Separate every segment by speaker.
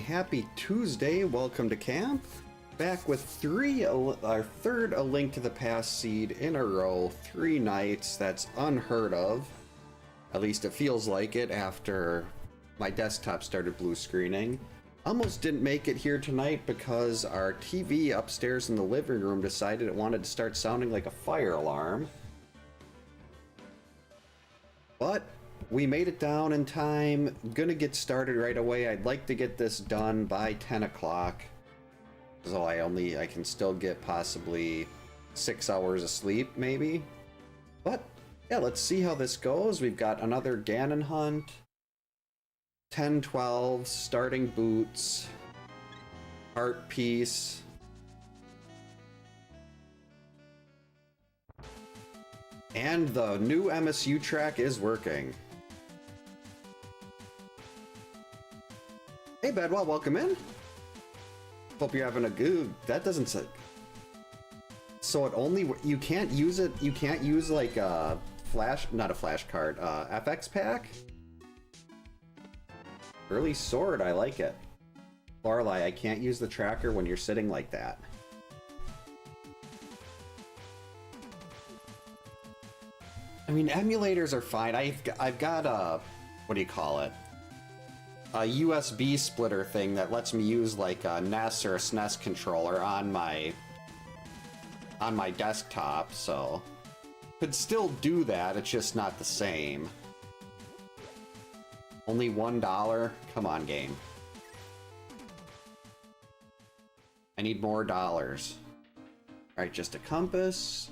Speaker 1: Happy Tuesday, welcome to camp. Back with our third A Link to the Past seed in a row, 3 nights. That's unheard of. At least it feels like it after my desktop started blue screening. Almost didn't make it here tonight because our TV upstairs in the living room decided it wanted to start sounding like a fire alarm. But we made it down in time. Gonna get started right away. I'd like to get this done by 10 o'clock. So I can still get possibly 6 hours of sleep, maybe. But yeah, let's see how this goes. We've got another Ganon hunt. 10-12, starting boots. Heart piece. And the new MSU track is working. Hey Bedwell, welcome in. Hope you're having a good. That doesn't say. So it only you can't use it. You can't use like a flash, not a flash card. FX pack. Early sword, I like it. Lorelei, I can't use the tracker when you're sitting like that. I mean, emulators are fine. I've got a what do you call it? A USB splitter thing that lets me use like a NES or a SNES controller on my desktop, so could still do that. It's just not the same. Only $1? Come on, game. I need more dollars. All right, just a compass.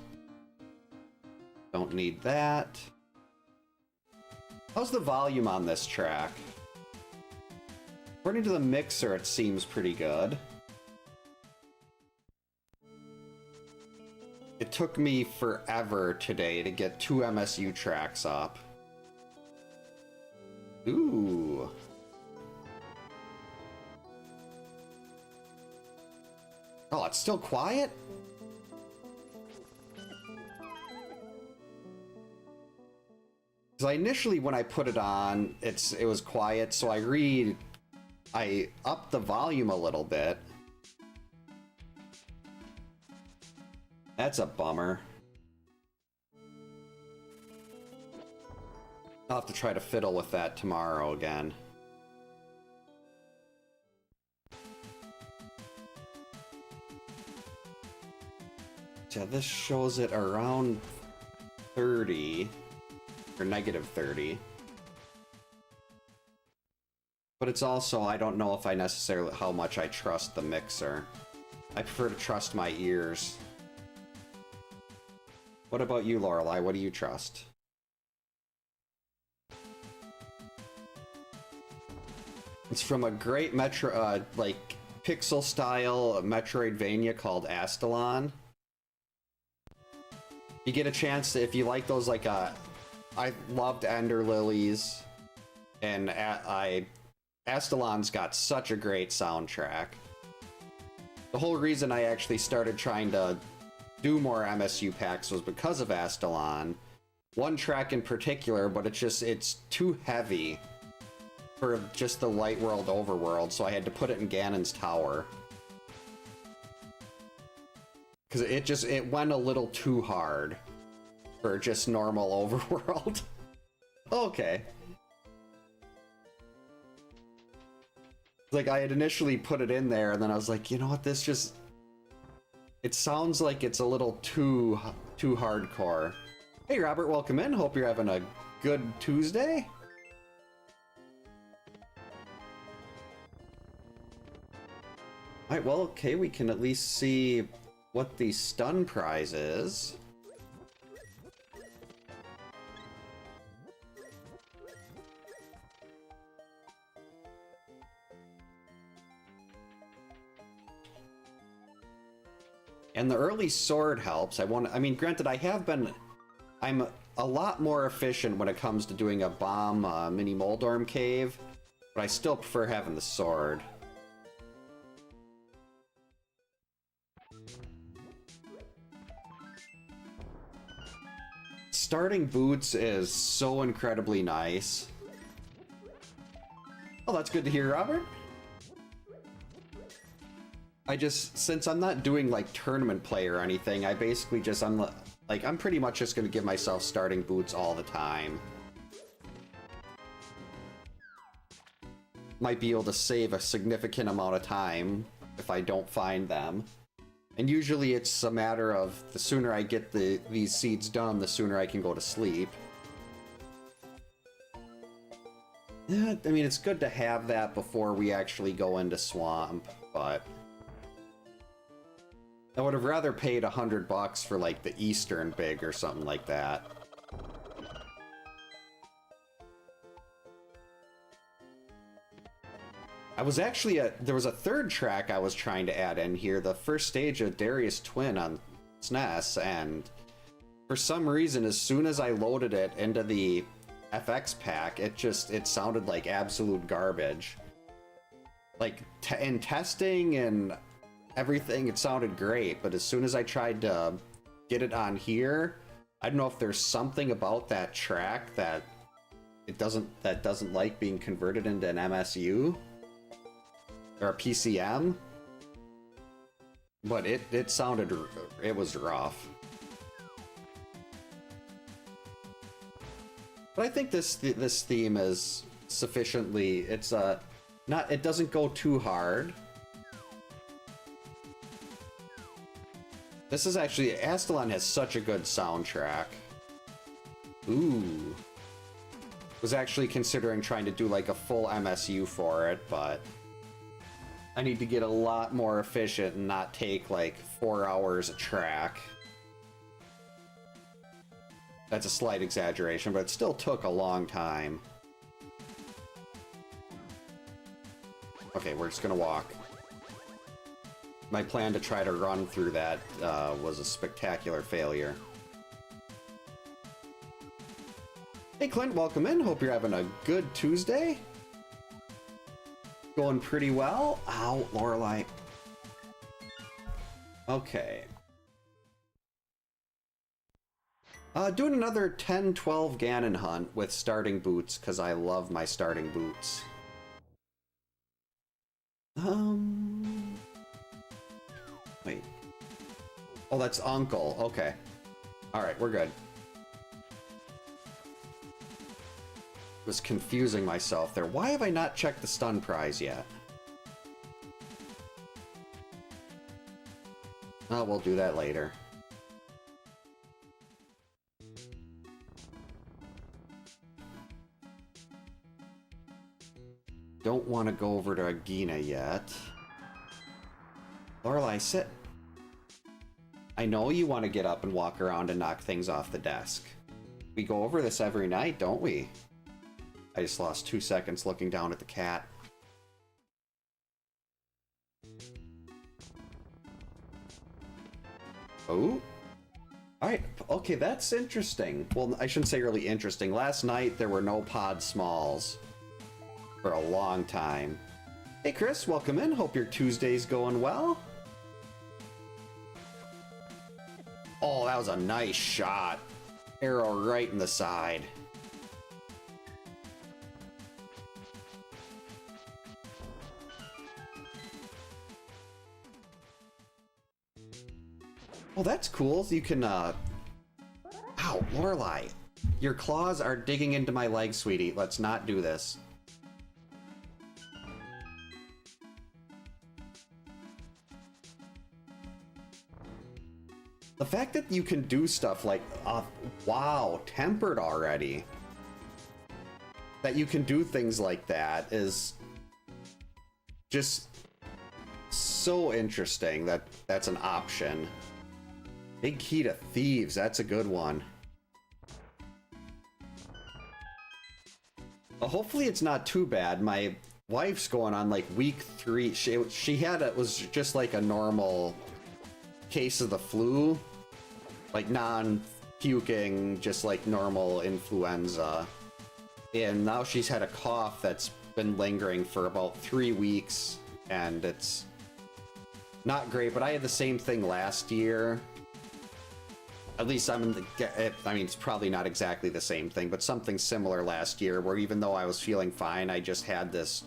Speaker 1: Don't need that. How's the volume on this track? According to the mixer, it seems pretty good. It took me forever today to get 2 MSU tracks up. Ooh. Oh, it's still quiet? Because initially when I put it on, it was quiet, so I upped the volume a little bit. That's a bummer. I'll have to try to fiddle with that tomorrow again. Yeah, this shows it around 30, or negative 30. But it's also, I don't know if I necessarily, how much I trust the mixer. I prefer to trust my ears. What about you, Lorelei? What do you trust? It's from a great like pixel style Metroidvania called Astalon. You get a chance to, if you like those, like I loved Ender Lilies, and Astalon's got such a great soundtrack. The whole reason I actually started trying to do more MSU packs was because of Astalon. One track in particular, but it's too heavy for just the Light World Overworld, so I had to put it in Ganon's Tower. Because it went a little too hard for just normal Overworld. Okay. Like, I had initially put it in there, and then I was like, you know what, it sounds like it's a little too hardcore. Hey Robert, welcome in. Hope you're having a good Tuesday. Alright, well, okay, we can at least see what the stun prize is. And the early sword helps. I mean, granted, I'm a lot more efficient when it comes to doing a bomb mini Moldorm cave, but I still prefer having the sword. Starting boots is so incredibly nice. Oh, that's good to hear, Robert. I just, since I'm not doing like tournament play or anything, I basically just, I'm pretty much just gonna give myself starting boots all the time. Might be able to save a significant amount of time if I don't find them. And usually it's a matter of the sooner I get these seeds done, the sooner I can go to sleep. Yeah, I mean, it's good to have that before we actually go into Swamp, but I would have rather paid $100 for like the Eastern Big or something like that. I was actually there was a third track I was trying to add in here, the first stage of Darius Twin on SNES, and for some reason, as soon as I loaded it into the FX pack, it sounded like absolute garbage. Like, in testing and everything, it sounded great, but as soon as I tried to get it on here, I don't know if there's something about that track that doesn't like being converted into an MSU or a PCM, but it was rough. But I think this theme is sufficiently, it doesn't go too hard. This is actually, Astalon has such a good soundtrack. Ooh. Was actually considering trying to do like a full MSU for it, but I need to get a lot more efficient and not take like 4 hours a track. That's a slight exaggeration, but it still took a long time. Okay, we're just gonna walk. My plan to try to run through that was a spectacular failure. Hey Clint, welcome in. Hope you're having a good Tuesday. Going pretty well. Ow, Lorelei. Okay. Doing another 10-12 Ganon hunt with starting boots, because I love my starting boots. Wait. Oh, that's Uncle. Okay. Alright, we're good. Was confusing myself there. Why have I not checked the stun prize yet? Oh, we'll do that later. Don't want to go over to Agina yet. Lorelei, sit. I know you want to get up and walk around and knock things off the desk. We go over this every night, don't we? I just lost 2 seconds looking down at the cat. Oh? Alright, okay, that's interesting. Well, I shouldn't say really interesting. Last night, there were no pod smalls for a long time. Hey Chris, welcome in. Hope your Tuesday's going well. Oh, that was a nice shot. Arrow right in the side. Oh, that's cool. You can, Ow, Lorelei. Your claws are digging into my leg, sweetie. Let's not do this. The fact that you can do stuff like, wow, tempered already. That you can do things like that is just so interesting that that's an option. Big key to thieves, that's a good one. Well, hopefully it's not too bad. My wife's going on like week 3. She had it was just like a normal case of the flu. Like non-puking, just like normal influenza. And now she's had a cough that's been lingering for about 3 weeks, and it's not great, but I had the same thing last year. At least I'm in the, I mean, it's probably not exactly the same thing, but something similar last year, where even though I was feeling fine, I just had this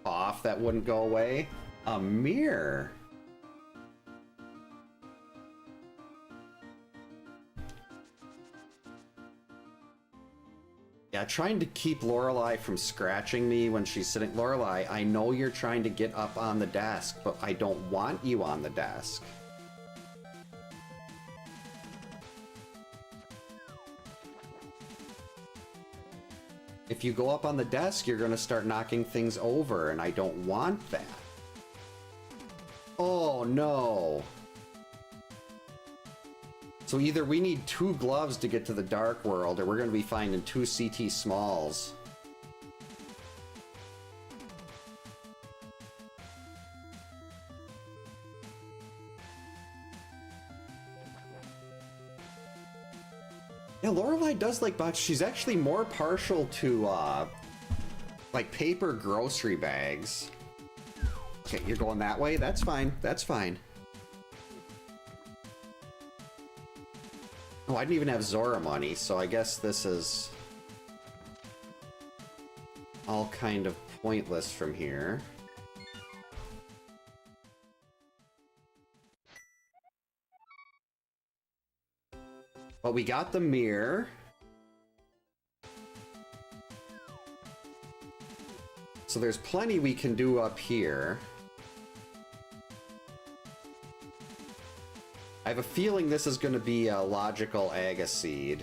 Speaker 1: cough that wouldn't go away. A mirror. Yeah, trying to keep Lorelei from scratching me when she's sitting. Lorelei, I know you're trying to get up on the desk, but I don't want you on the desk. If you go up on the desk, you're gonna start knocking things over, and I don't want that. Oh, no. So either we need 2 gloves to get to the Dark World, or we're gonna be finding 2 CT Smalls. Yeah, Lorelei does like box. She's actually more partial to, like, paper grocery bags. Okay, you're going that way? That's fine. That's fine. Oh, I didn't even have Zora money, so I guess this is all kind of pointless from here. But we got the mirror. So there's plenty we can do up here. I have a feeling this is going to be a logical Agaseed.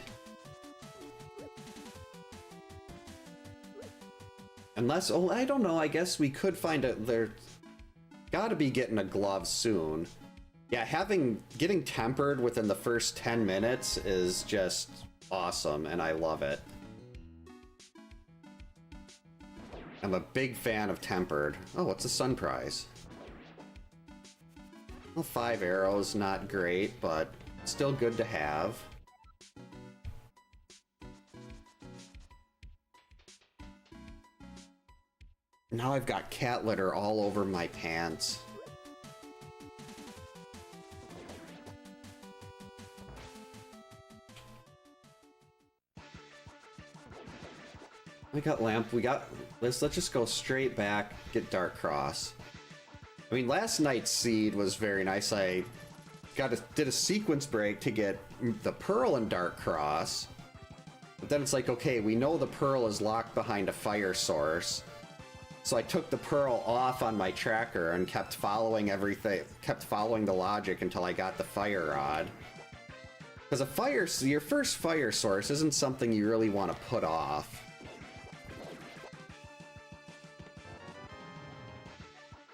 Speaker 1: Unless, oh, I don't know, I guess we could find a, there gotta be getting a glove soon. Yeah, getting tempered within the first 10 minutes is just awesome, and I love it. I'm a big fan of tempered. Oh, what's a sun prize? Well, 5 arrows, not great, but still good to have. Now I've got cat litter all over my pants. We got lamp, we got... Let's just go straight back, get Dark Cross. I mean, last night's seed was very nice. I did a sequence break to get the Pearl and Dark Cross. But then it's like, okay, we know the Pearl is locked behind a fire source. So I took the Pearl off on my tracker and kept following everything, kept following the logic until I got the Fire Rod. Because your first fire source isn't something you really want to put off.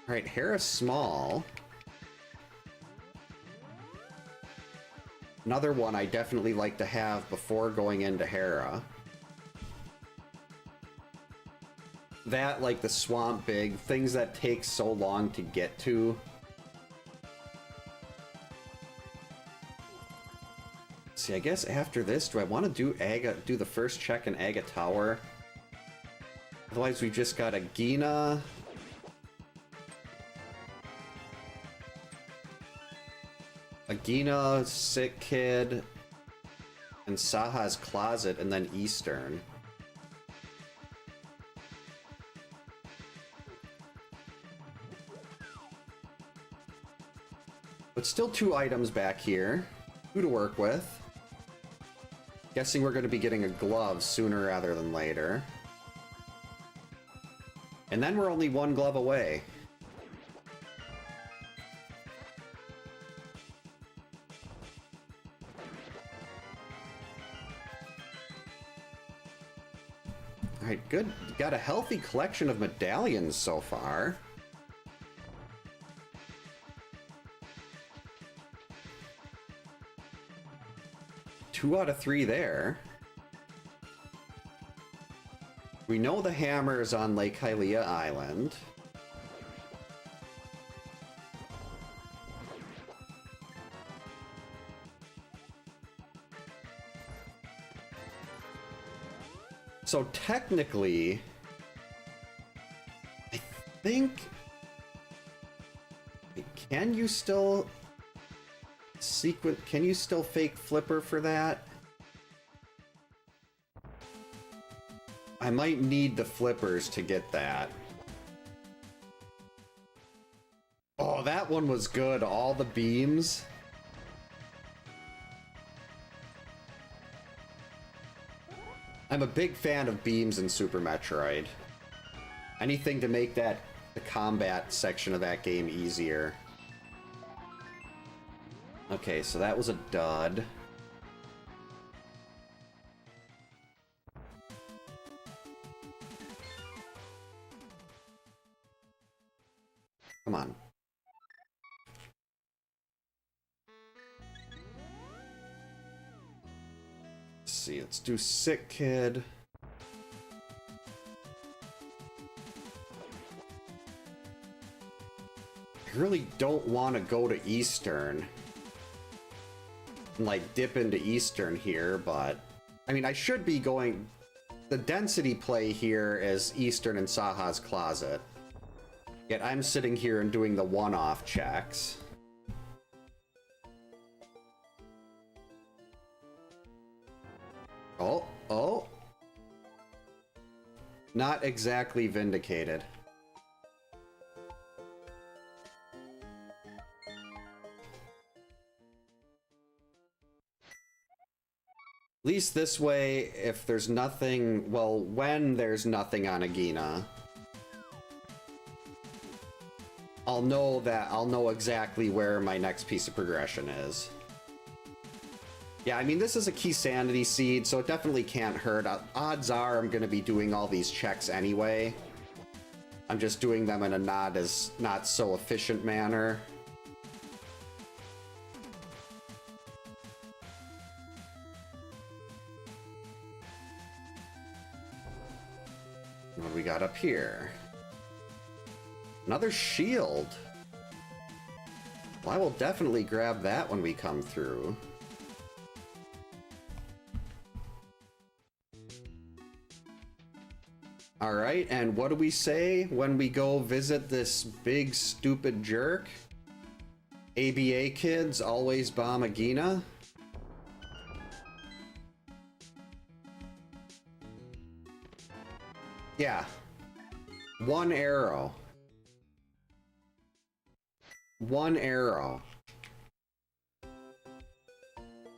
Speaker 1: Alright, Hera's small. Another one I definitely like to have before going into Hera. That, like the Swamp Big, things that take so long to get to. See, I guess after this, do I want to do the first check in Aga Tower? Otherwise, we just got a Gina. Agina, Sick Kid, and Saha's Closet, and then Eastern. But still 2 items back here. 2 to work with. Guessing we're going to be getting a glove sooner rather than later. And then we're only 1 glove away. Alright, good. Got a healthy collection of medallions so far. Two out of 3 there. We know the hammer is on Lake Hylia Island. So technically, I think... Can you still... Can you still fake Flipper for that? I might need the flippers to get that. Oh, that one was good. All the beams. I'm a big fan of beams in Super Metroid. Anything to make the combat section of that game easier. Okay, so that was a dud. Come on. Let's see, let's do Sick Kid. I really don't want to go to Eastern and like dip into Eastern here, but I mean, I should be going. The density play here is Eastern and Saha's Closet. Yet I'm sitting here and doing the one-off checks. Oh. Not exactly vindicated. At least this way, if there's nothing, well, when there's nothing on Agina, I'll know exactly where my next piece of progression is. Yeah, I mean, this is a key sanity seed, so it definitely can't hurt. Odds are I'm going to be doing all these checks anyway. I'm just doing them in a not so efficient manner. What do we got up here? Another shield. Well, I will definitely grab that when we come through. Alright, and what do we say when we go visit this big stupid jerk? ABA kids always bomb Agina? Yeah. One arrow. One arrow.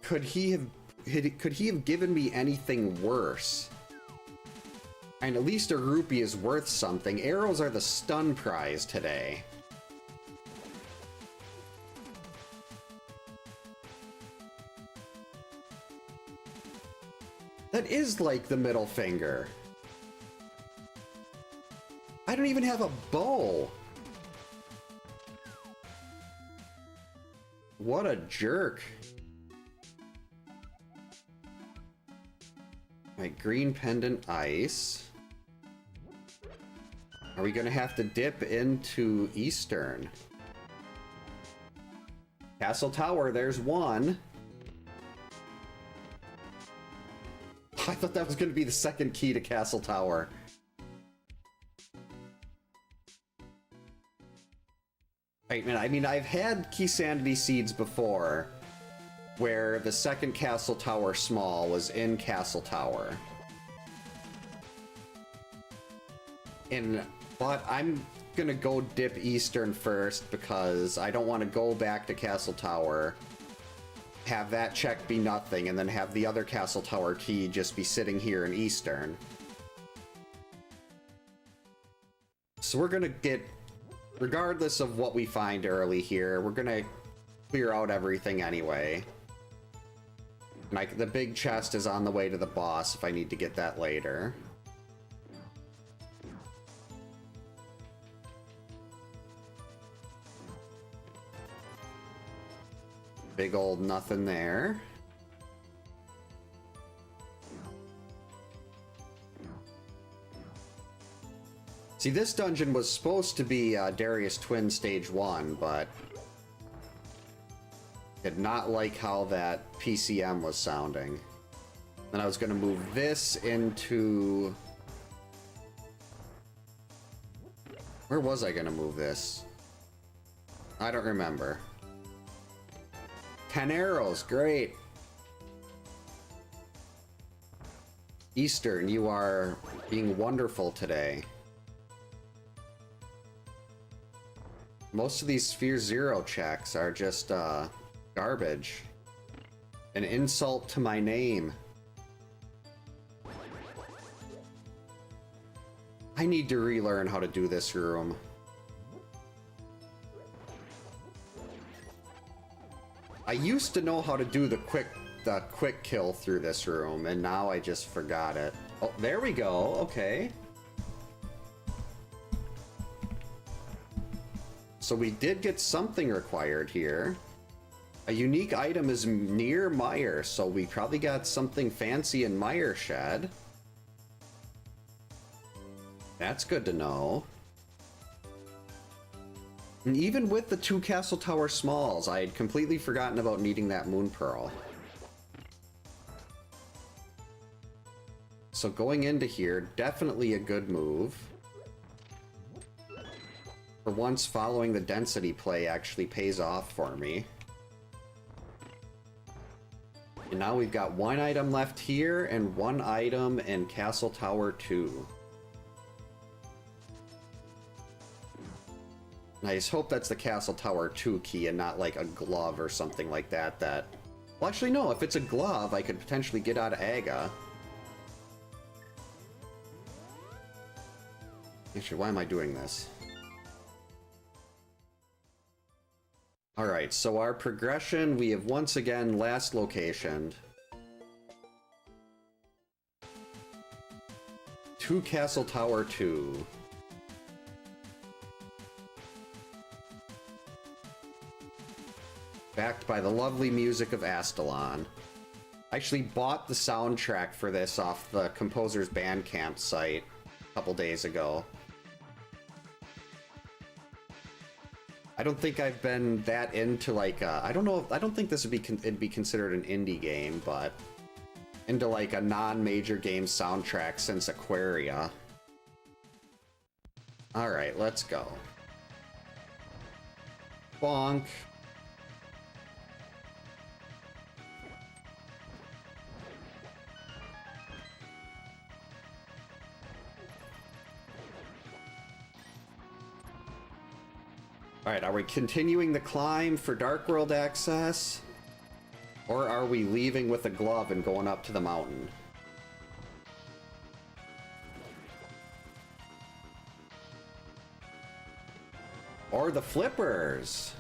Speaker 1: Could he have given me anything worse? And at least a rupee is worth something. Arrows are the stun prize today. That is like the middle finger. I don't even have a bow. What a jerk. My green pendant ice. Are we gonna have to dip into Eastern? Castle Tower, there's one. I thought that was gonna be the second key to Castle Tower. I mean, I've had Key Sanity Seeds before, where the second Castle Tower small was in Castle Tower. But I'm gonna go dip Eastern first because I don't want to go back to Castle Tower, have that check be nothing, and then have the other Castle Tower key just be sitting here in Eastern. So we're gonna get, regardless of what we find early here, we're gonna clear out everything anyway. Like, the big chest is on the way to the boss if I need to get that later. Big old nothing there. See, this dungeon was supposed to be Darius Twin Stage 1, but did not like how that PCM was sounding. Then I was going to move this into... Where was I going to move this? I don't remember. 10 arrows, great. Eastern, you are being wonderful today. Most of these Sphere Zero checks are just garbage. An insult to my name. I need to relearn how to do this room. I used to know how to do the quick kill through this room, and now I just forgot it. Oh, there we go. Okay. So we did get something required here. A unique item is near Mire, so we probably got something fancy in Mire Shed. That's good to know. And even with the 2 Castle Tower Smalls, I had completely forgotten about needing that Moon Pearl. So going into here, definitely a good move. For once, following the density play actually pays off for me. And now we've got 1 item left here and 1 item in Castle Tower 2. I just hope that's the Castle Tower 2 key and not like a glove or something like that Well, actually, no. If it's a glove, I could potentially get out of Aga. Actually, why am I doing this? Alright, so our progression, we have once again last locationed. 2 Castle Tower 2. Backed by the lovely music of Astalon. I actually bought the soundtrack for this off the composer's Bandcamp site a couple days ago. I don't think I've been that into like I don't know. I don't think this would be it'd be considered an indie game, but into like a non-major game soundtrack since Aquaria. All right, let's go. Bonk. Alright, are we continuing the climb for Dark World access? Or are we leaving with a glove and going up to the mountain? Or the flippers?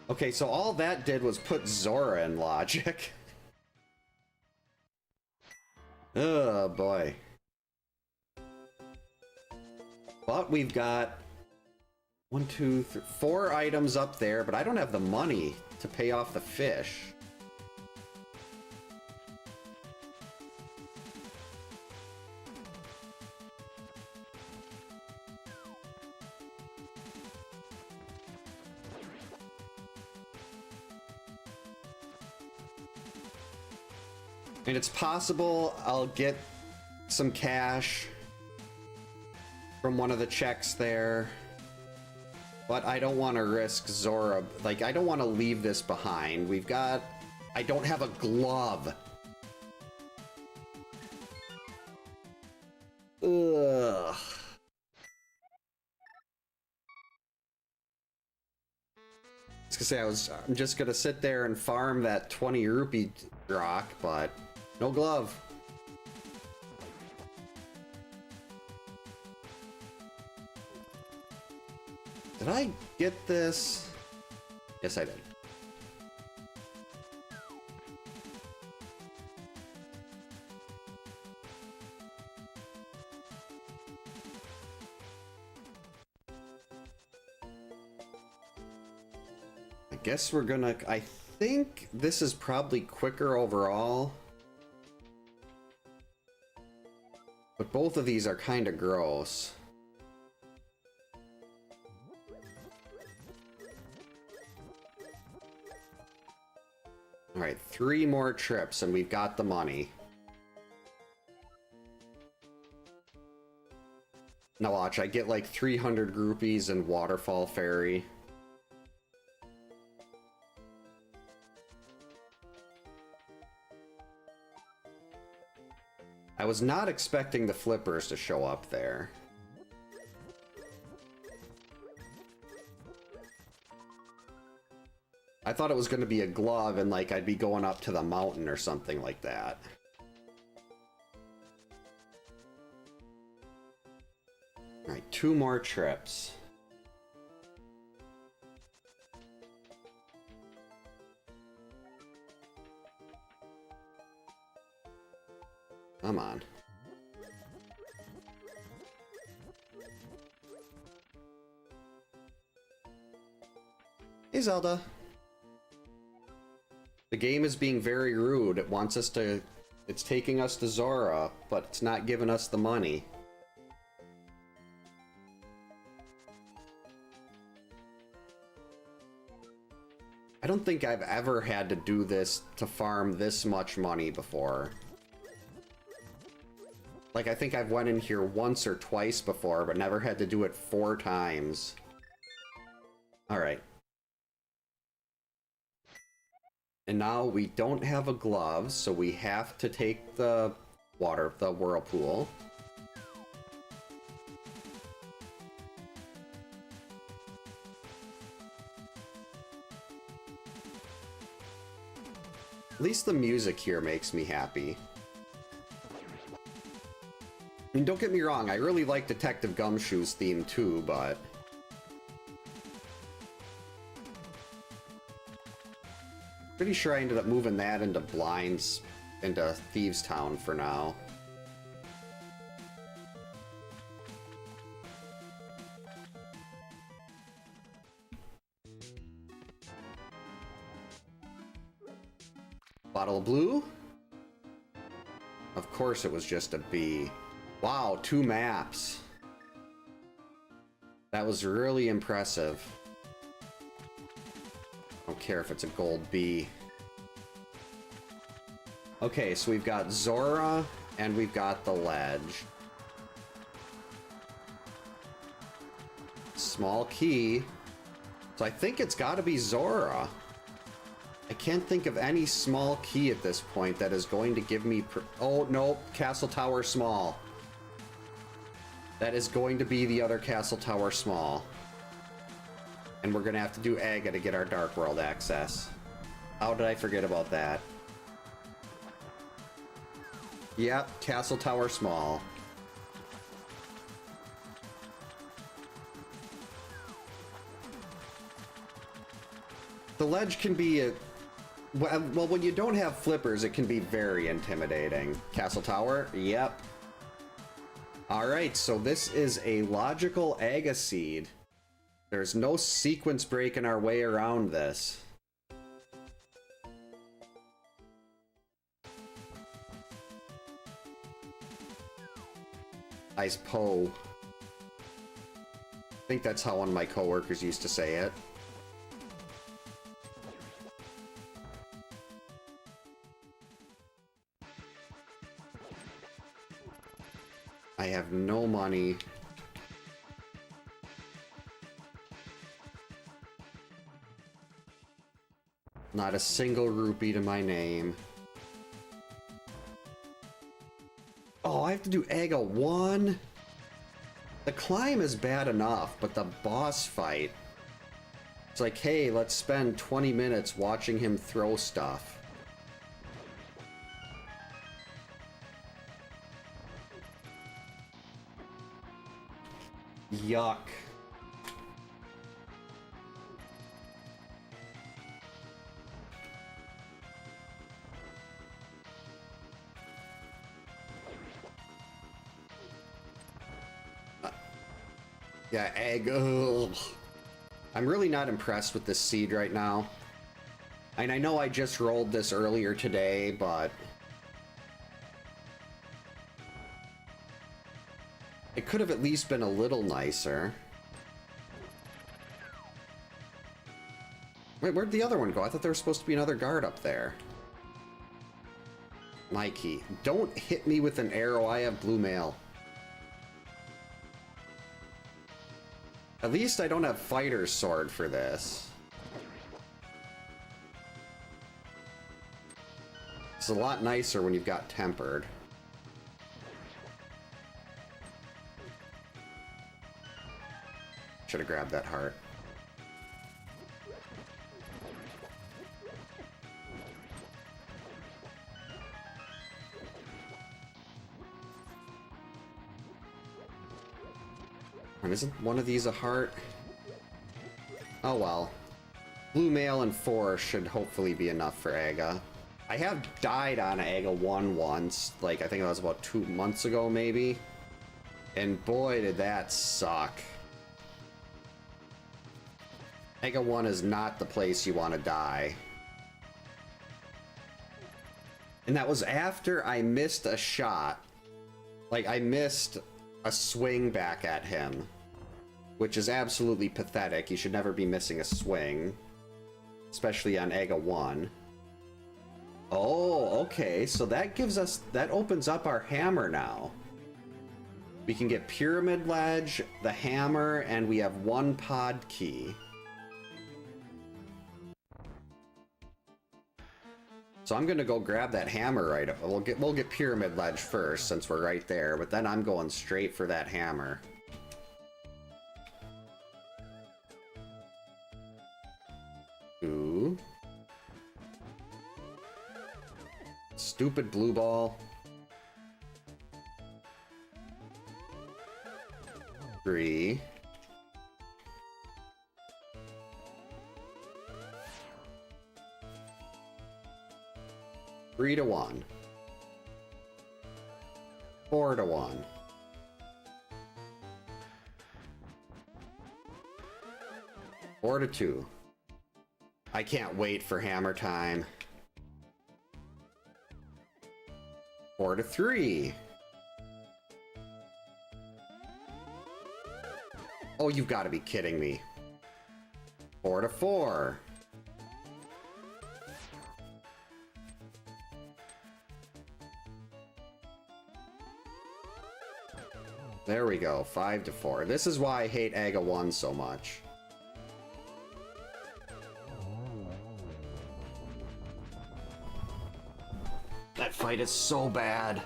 Speaker 1: Okay, so all that did was put Zora in logic. Oh boy. But we've got 1, 2, 3, 4 items up there, but I don't have the money to pay off the fish. And it's possible I'll get some cash from one of the checks there. But I don't want to risk Zora. Like, I don't want to leave this behind. We've got... I don't have a glove. Ugh. I was gonna say, I'm just gonna sit there and farm that 20 rupee rock, but no glove. Did I get this? Yes, I did. I guess we're gonna... I think this is probably quicker overall. But both of these are kind of gross. Alright, 3 more trips and we've got the money. Now watch, I get like 300 rupees and Waterfall Ferry. I was not expecting the flippers to show up there. I thought it was going to be a glove and like I'd be going up to the mountain or something like that. 2 more trips. Come on. Hey, Zelda. The game is being very rude. It wants us to... It's taking us to Zora, but it's not giving us the money. I don't think I've ever had to do this to farm this much money before. Like, I think I've went in here once or twice before, but never had to do it 4 times. Alright. And now we don't have a glove, so we have to take the whirlpool. At least the music here makes me happy. I mean, don't get me wrong, I really like Detective Gumshoe's theme too, but... Pretty sure I ended up moving that into into Thieves Town for now. Bottle of blue? Of course it was just a B. Wow, 2 maps. That was really impressive. Don't care if it's a gold B. Okay, so we've got Zora, and we've got the ledge. Small key. So I think it's gotta be Zora. I can't think of any small key at this point that is going to give me... Oh, no, Castle Tower small. That is going to be the other Castle Tower small. And we're gonna have to do Aga to get our Dark World access. How did I forget about that? Yep, Castle Tower small. The ledge can be a... Well, when you don't have flippers, it can be very intimidating. Castle Tower? Yep. Alright, so this is a logical Aga seed. There's no sequence breaking our way around this. Ice Poe. I think that's how one of my coworkers used to say it. I have no money. Not a single rupee to my name. Oh, I have to do Aga 1? The climb is bad enough, but the boss fight... It's like, hey, let's spend 20 minutes watching him throw stuff. Yuck. Yeah, egg. Ugh. I'm really not impressed with this seed right now. And I know I just rolled this earlier today, but... It could have at least been a little nicer. Wait, where'd the other one go? I thought there was supposed to be another guard up there. Mikey, don't hit me with an arrow. I have blue mail. At least I don't have fighter's sword for this. It's a lot nicer when you've got tempered. Should have grabbed that heart. isn't one of these a heart? Oh well. Blue mail and 4 should hopefully be enough for Aga. I have died on Aga 1 once, like I think that was about 2 months ago maybe. And boy did that suck. Aga 1 is not the place you want to die. And that was after I missed a shot. Like, I missed a swing back at him. Which is absolutely pathetic. You should never be missing a swing. Especially on Aga 1. Oh, okay. So that gives us... That opens up our hammer now. We can get Pyramid Ledge, the hammer, and we have 1 pod key. So I'm gonna go grab that hammer right up. We'll get Pyramid Ledge first since we're right there, but then I'm going straight for that hammer. Ooh. Stupid blue ball. 3. Three to 1. 4 to 1. 4 to 2. I can't wait for hammer time. 4 to 3. Oh, you've got to be kidding me. 4 to 4. There we go, 5 to 4. This is why I hate Aga 1 so much. That fight is so bad.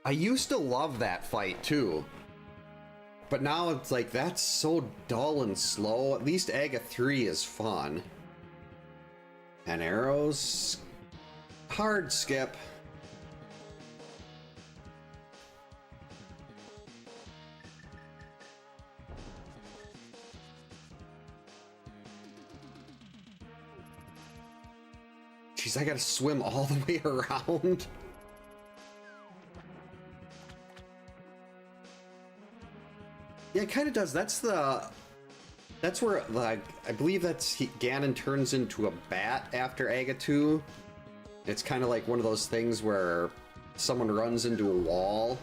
Speaker 1: I used to love that fight too. But now it's like, that's so dull and slow. At least Aga 3 is fun. And arrows... Hard skip. Jeez, I gotta swim all the way around. Yeah, it kind of does. That's where, like, I believe Ganon turns into a bat after Aga 2. It's kind of like one of those things where someone runs into a wall.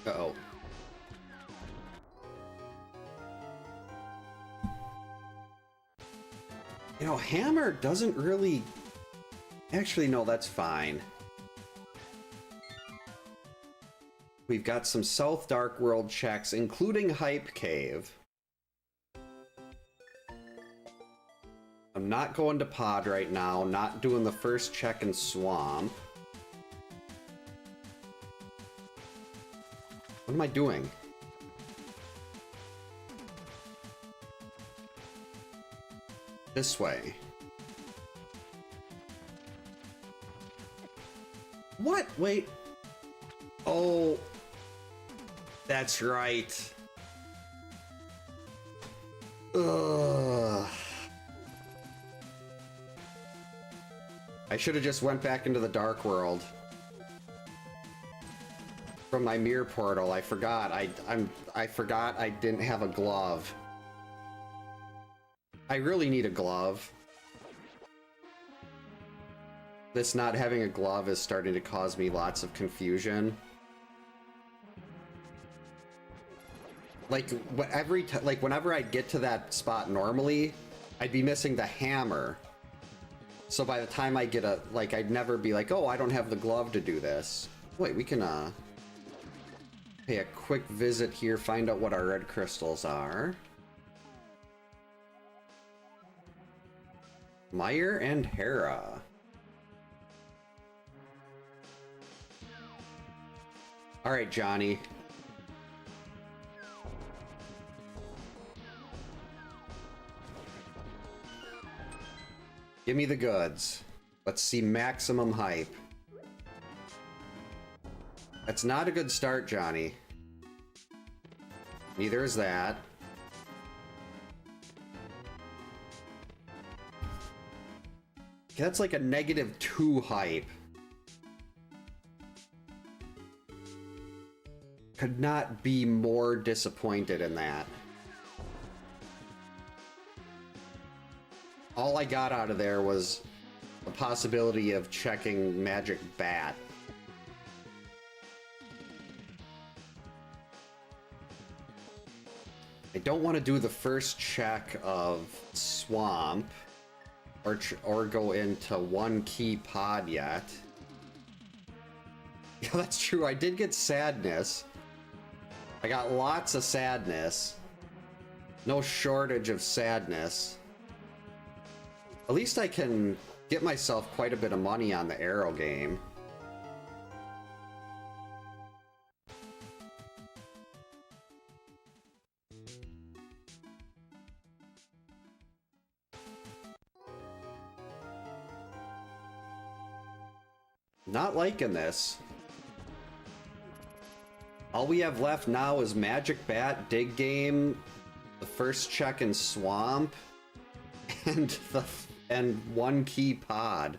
Speaker 1: Uh-oh. You know, hammer doesn't really... Actually, no, that's fine. We've got some South Dark World checks, including Hype Cave. I'm not going to pod right now, not doing the first check in Swamp. What am I doing? This way. What? Wait. Oh. That's right. Ugh. I should have just went back into the Dark World. From my mirror portal, I forgot. I forgot I didn't have a glove. I really need a glove. This not having a glove is starting to cause me lots of confusion. Like whenever I'd get to that spot normally, I'd be missing the hammer. So by the time I get I'd never be like, oh, I don't have the glove to do this. Wait, we can, pay a quick visit here, find out what our red crystals are. Meyer and Hera. Alright, Johnny. Give me the goods. Let's see maximum hype. That's not a good start, Johnny. Neither is that. Okay, that's like a -2 hype. Could not be more disappointed in that. All I got out of there was the possibility of checking Magic Bat. I don't want to do the first check of Swamp or go into 1 key pod yet. Yeah, that's true. I did get Sadness. I got lots of Sadness. No shortage of Sadness. At least I can get myself quite a bit of money on the Arrow game. Not liking this. All we have left now is Magic Bat, Dig Game, the first check in Swamp, and 1 key pod.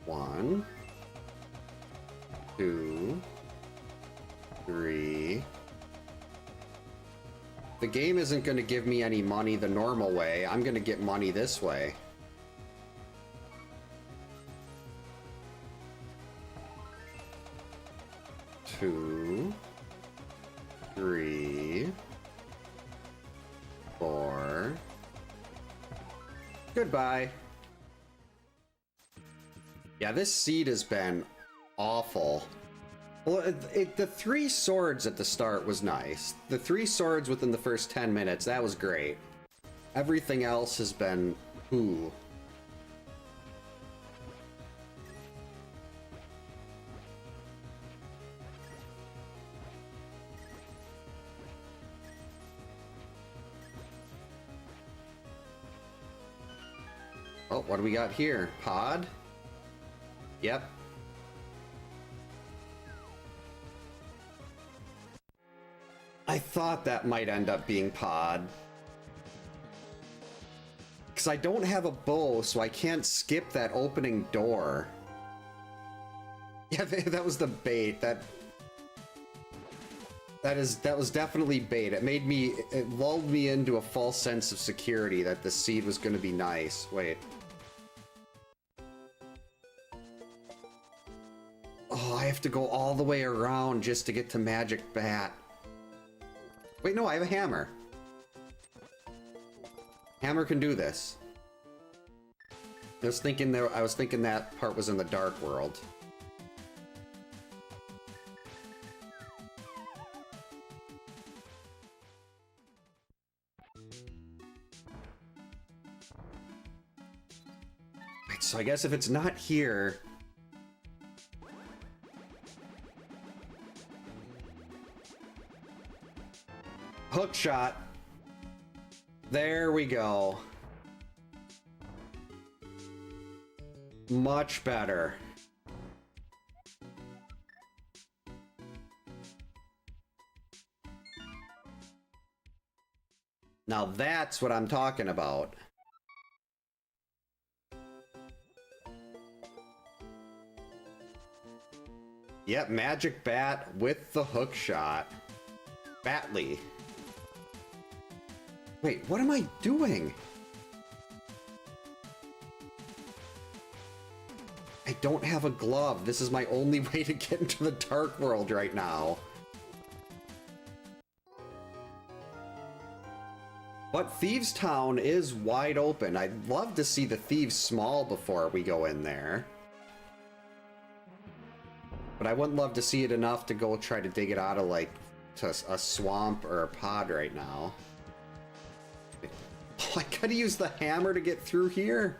Speaker 1: One, 2, 3. The game isn't going to give me any money the normal way. I'm going to get money this way. Two, 3, 4. Goodbye. Yeah, this seed has been awful. Well, the 3 swords at the start was nice. The 3 swords within the first 10 minutes, that was great. Everything else has been ooh. Oh, what do we got here? Pod? Yep. I thought that might end up being pod. Because I don't have a bow, so I can't skip that opening door. Yeah, that was the bait. That was definitely bait. It lulled me into a false sense of security that the seed was going to be nice. Wait. Oh, I have to go all the way around just to get to Magic Bat. Wait, no, I have a hammer. Hammer can do this. I was thinking that part was in the Dark World. Right, so I guess if it's not here, hook shot. There we go. Much better. Now that's what I'm talking about. Yep, Magic Bat with the hook shot. Batley. Wait, what am I doing? I don't have a glove. This is my only way to get into the Dark World right now. But Thieves Town is wide open. I'd love to see the Thieves Small before we go in there. But I wouldn't love to see it enough to go try to dig it out of, like, to a swamp or a pod right now. Oh, I gotta use the hammer to get through here.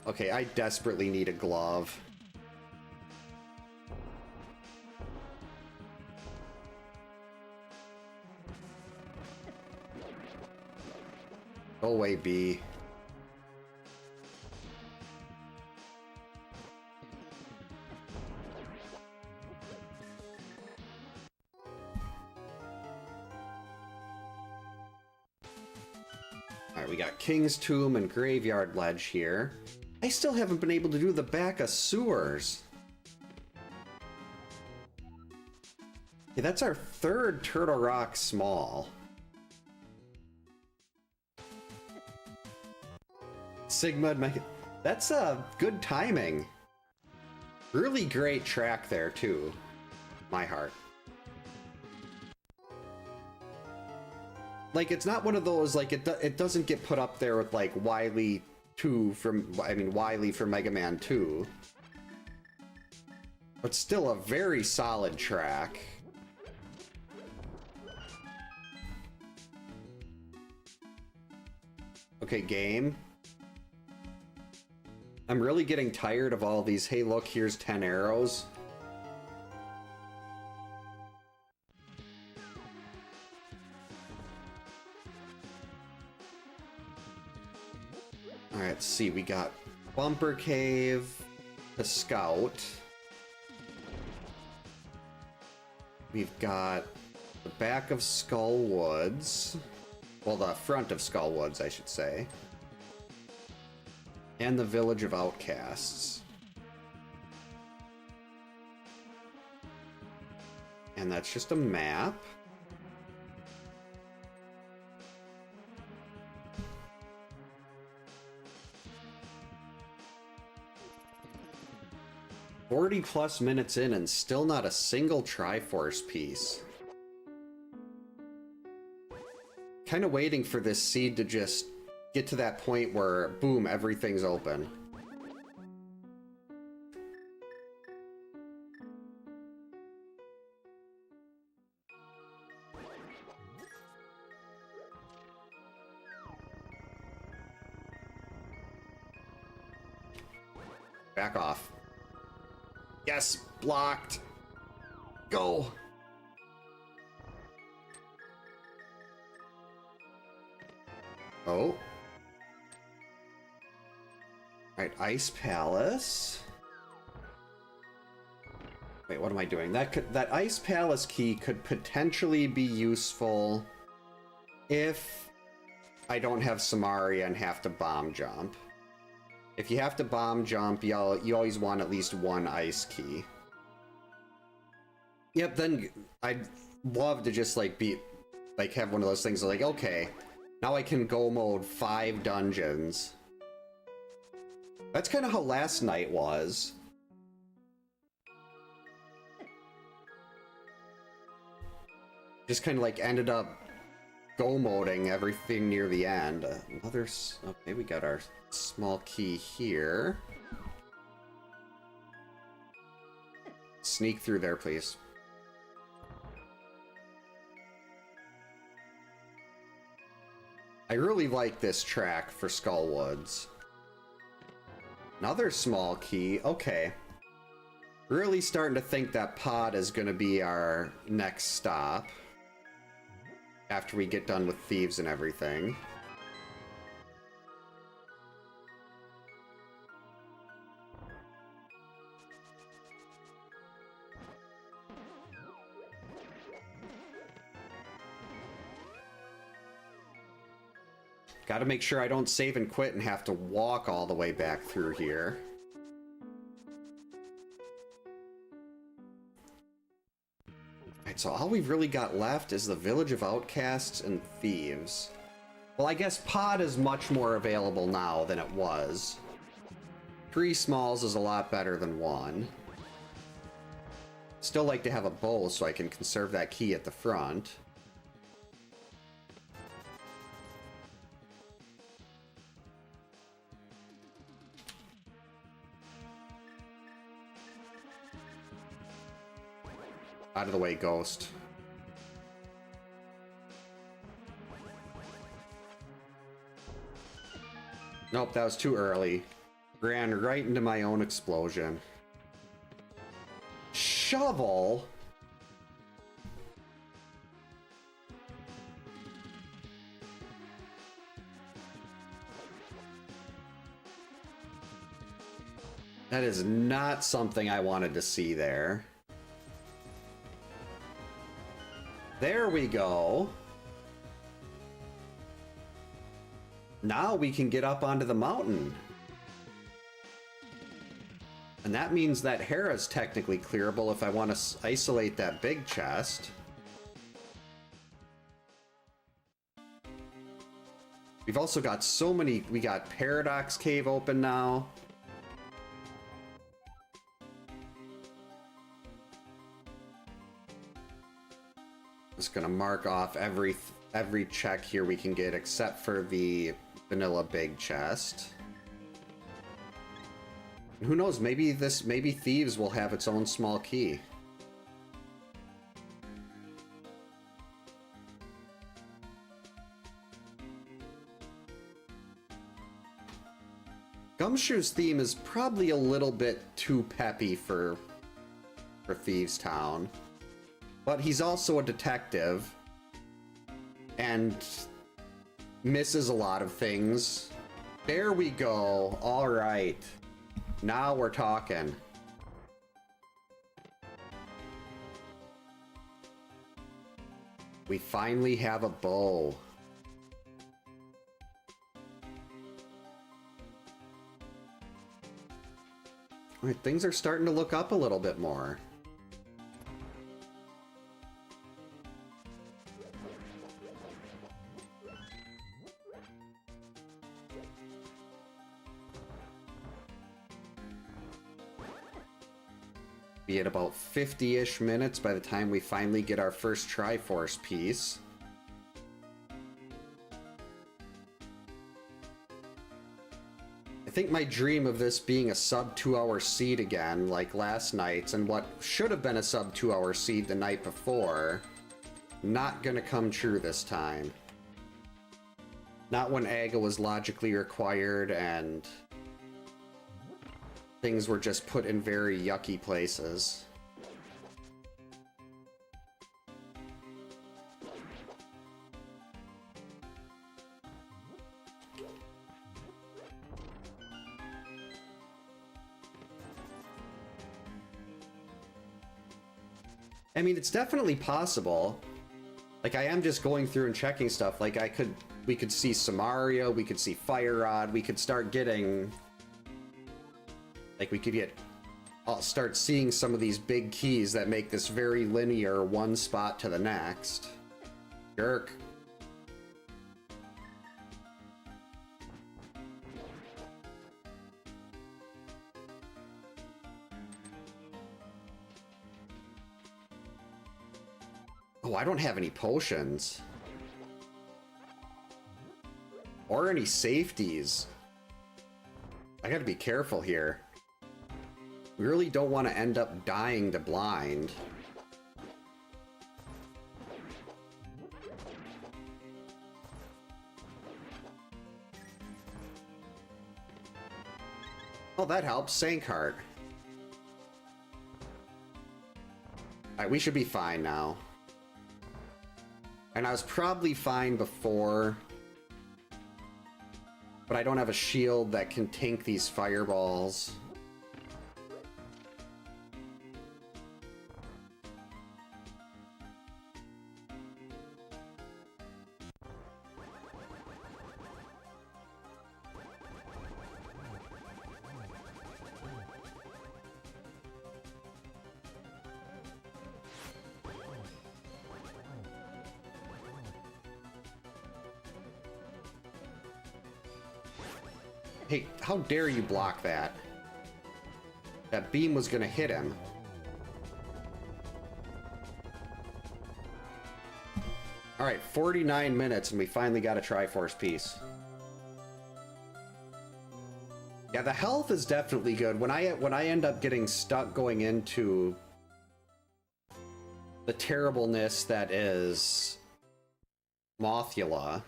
Speaker 1: Okay, I desperately need a glove. Go away, B. Alright, we got King's Tomb and Graveyard Ledge here. I still haven't been able to do the back of sewers. Yeah, that's our third Turtle Rock small. Sigma and Mega. That's good timing. Really great track there, too. My heart. Like, it's not one of those, like, it doesn't get put up there with, like, Wily 2 from, I mean, Wily from Mega Man 2. But still a very solid track. Okay, game. I'm really getting tired of all these, hey look, here's 10 arrows. Alright, let's see, we got Bumper Cave, the Scout. We've got the back of Skull Woods. Well, the front of Skull Woods, I should say. And the Village of Outcasts. And that's just a map. +40 minutes in and still not a single Triforce piece. Kind of waiting for this seed to just get to that point where, boom, everything's open. Back off. Yes, blocked. Go. Oh. Alright, Ice Palace. Wait, what am I doing? That Ice Palace key could potentially be useful if I don't have Samaria and have to bomb jump. If you have to bomb jump, you always want at least one ice key. Yep, then I'd love to just like have one of those things like, okay, now I can go mode 5 dungeons. That's kind of how last night was. Just kind of like ended up go moding everything near the end. Okay, we got our small key here. Sneak through there, please. I really like this track for Skull Woods. Another small key. Okay. Really starting to think that pod is going to be our next stop. After we get done with thieves and everything. Gotta make sure I don't save and quit and have to walk all the way back through here. Alright, so all we've really got left is the Village of Outcasts and Thieves. Well, I guess Pod is much more available now than it was. 3 smalls is a lot better than 1. Still like to have a bowl so I can conserve that key at the front. Out of the way, Ghost. Nope, that was too early. Ran right into my own explosion. Shovel? That is not something I wanted to see there. There we go. Now we can get up onto the mountain. And that means that Hera's technically clearable if I want to isolate that big chest. We've also got so many... We got Paradox Cave open now. Just gonna mark off every check here we can get except for the vanilla big chest. Who knows, maybe Thieves will have its own small key. Gumshoe's theme is probably a little bit too peppy for Thieves Town. But he's also a detective and misses a lot of things. There we go. All right. Now we're talking. We finally have a bow. All right, things are starting to look up a little bit more. Be at about 50-ish minutes by the time we finally get our first Triforce piece. I think my dream of this being a sub 2-hour seed again, like last night's, and what should have been a sub 2-hour seed the night before, not gonna come true this time. Not when Aga was logically required and things were just put in very yucky places. I mean, it's definitely possible. Like, I am just going through and checking stuff. Like, we could see Samaria, we could see Fire Rod, we could start getting... Like, we could start seeing some of these big keys that make this very linear one spot to the next. Jerk. Oh, I don't have any potions. Or any safeties. I gotta be careful here. We really don't want to end up dying to blind. Oh, that helps. Sank heart. Alright, we should be fine now. And I was probably fine before. But I don't have a shield that can tank these fireballs. Hey, how dare you block that? That beam was gonna hit him. Alright, 49 minutes and we finally got a Triforce piece. Yeah, the health is definitely good. When I end up getting stuck going into the terribleness that is Mothula.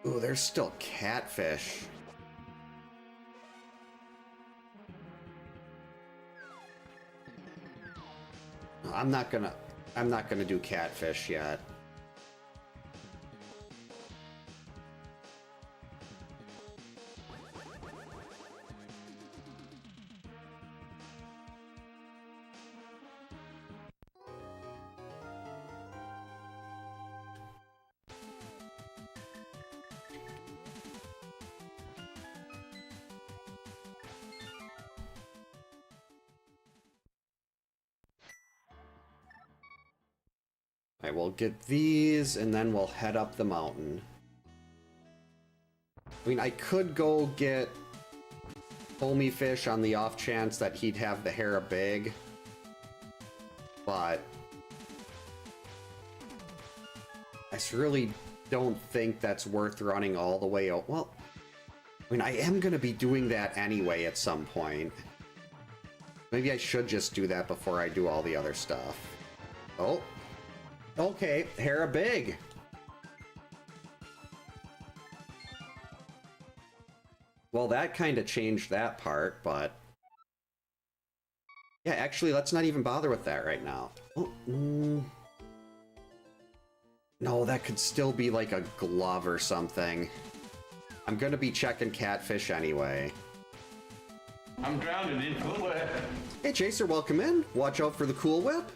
Speaker 1: Ooh, there's still catfish. I'm not gonna do catfish yet. I will get these, and then we'll head up the mountain. I mean, I could go get foamy fish on the off chance that he'd have the hair big, but I really don't think that's worth running all the way out. Well, I mean, I am going to be doing that anyway at some point. Maybe I should just do that before I do all the other stuff. Oh, okay, hair big. Well, that kind of changed that part, but yeah, actually, let's not even bother with that right now. Oh, no, that could still be like a glove or something. I'm gonna be checking catfish anyway.
Speaker 2: I'm drowning in Cool Whip.
Speaker 1: Hey, Chaser, welcome in. Watch out for the Cool Whip.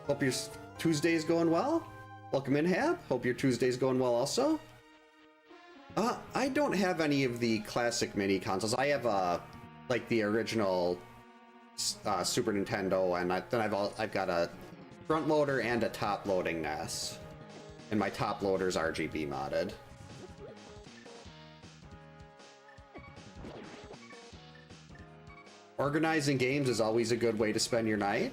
Speaker 1: Hope your Tuesday's going well. Welcome in, Hab. Hope your Tuesday's going well also. I don't have any of the classic mini consoles. I have like the original Super Nintendo, and then I've got a front loader and a top loading NES, and my top loader's RGB modded. Organizing games is always a good way to spend your night.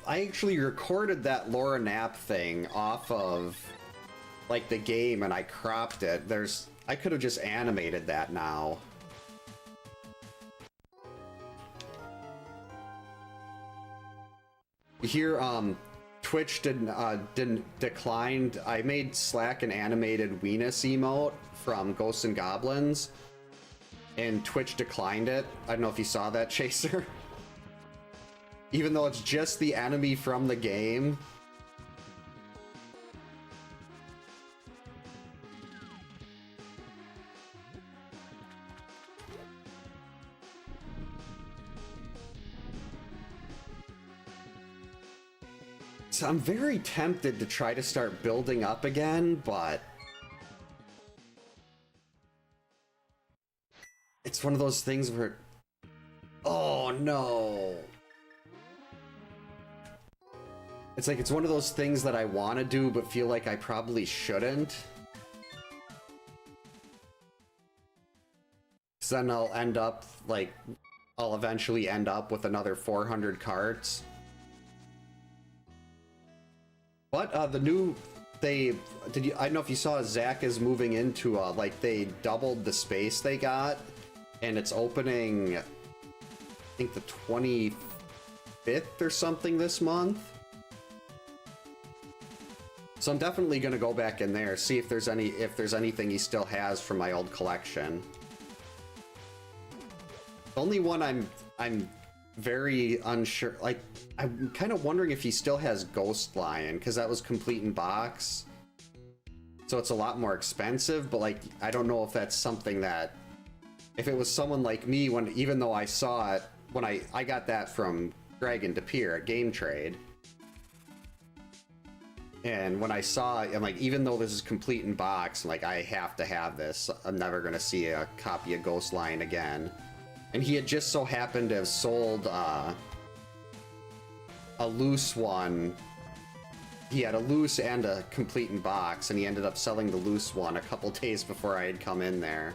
Speaker 1: I actually recorded that Laura Knapp thing off of like the game, and I cropped it. I could have just animated that now. Here, Twitch didn't declined. I made Slack an animated Weenus emote from Ghosts and Goblins, and Twitch declined it. I don't know if you saw that, Chaser. Even though it's just the enemy from the game. So I'm very tempted to try to start building up again, but it's one of those things where, oh no. It's one of those things that I want to do, but feel like I probably shouldn't. So then I'll eventually end up with another 400 carts. But I don't know if you saw Zach is moving into like they doubled the space they got, and it's opening, I think the 25th or something this month. So I'm definitely gonna go back in there, see if there's anything he still has from my old collection. The only one I'm very unsure, like, I'm kind of wondering if he still has Ghost Lion, because that was complete in box. So it's a lot more expensive, but like, I don't know if that's something that, if it was someone like me, even though I saw it, when I got that from Greg and DePere at Game Trade. And when I saw it, I'm like, even though this is complete in box, I'm like, I have to have this. I'm never gonna see a copy of Ghost Lion again. And he had just so happened to have sold a loose one. He had a loose and a complete in box, and he ended up selling the loose one a couple days before I had come in there.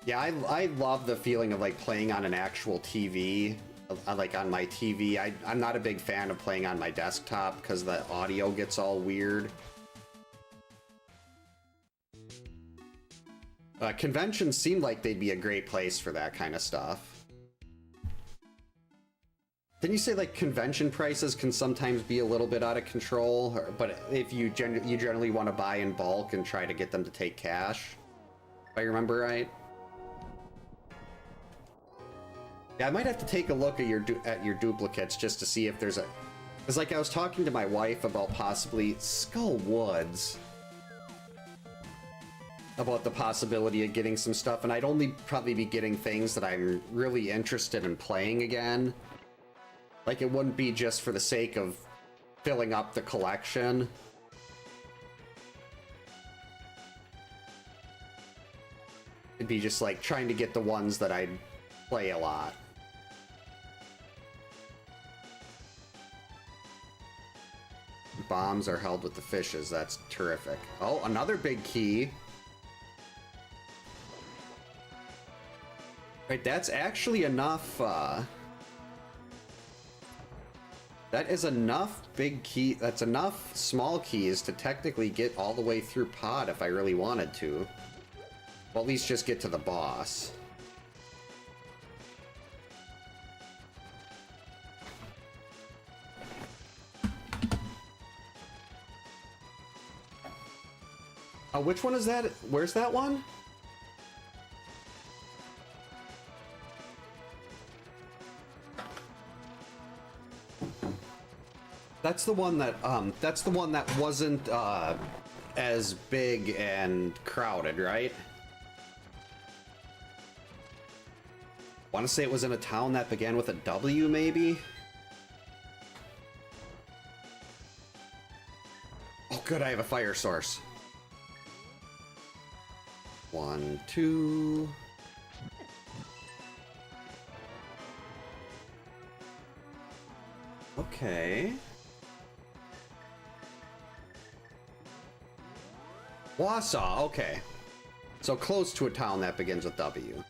Speaker 1: Yeah, I love the feeling of like playing on an actual TV, like on my TV. I'm not a big fan of playing on my desktop because the audio gets all weird. Conventions seem like they'd be a great place for that kind of stuff. Didn't you say like convention prices can sometimes be a little bit out of control, but if you generally want to buy in bulk and try to get them to take cash, if I remember right? Yeah, I might have to take a look at your duplicates just to see if there's a... Because like I was talking to my wife about possibly Skull Woods, about the possibility of getting some stuff, and I'd only probably be getting things that I'm really interested in playing again. Like, it wouldn't be just for the sake of filling up the collection. It'd be just like trying to get the ones that I'd play a lot. Bombs are held with the fishes. That's terrific. Oh, another big key. Right, that's actually enough, that is enough big key, that's enough small keys to technically get all the way through Pod if I really wanted to. Well, at least just get to the boss. Which one is that? Where's that one? That's the one that wasn't as big and crowded, right? Want to say it was in a town that began with a W, maybe? Oh, good, I have a fire source. 1, 2. Okay. Wausau, okay. So close to a town that begins with W.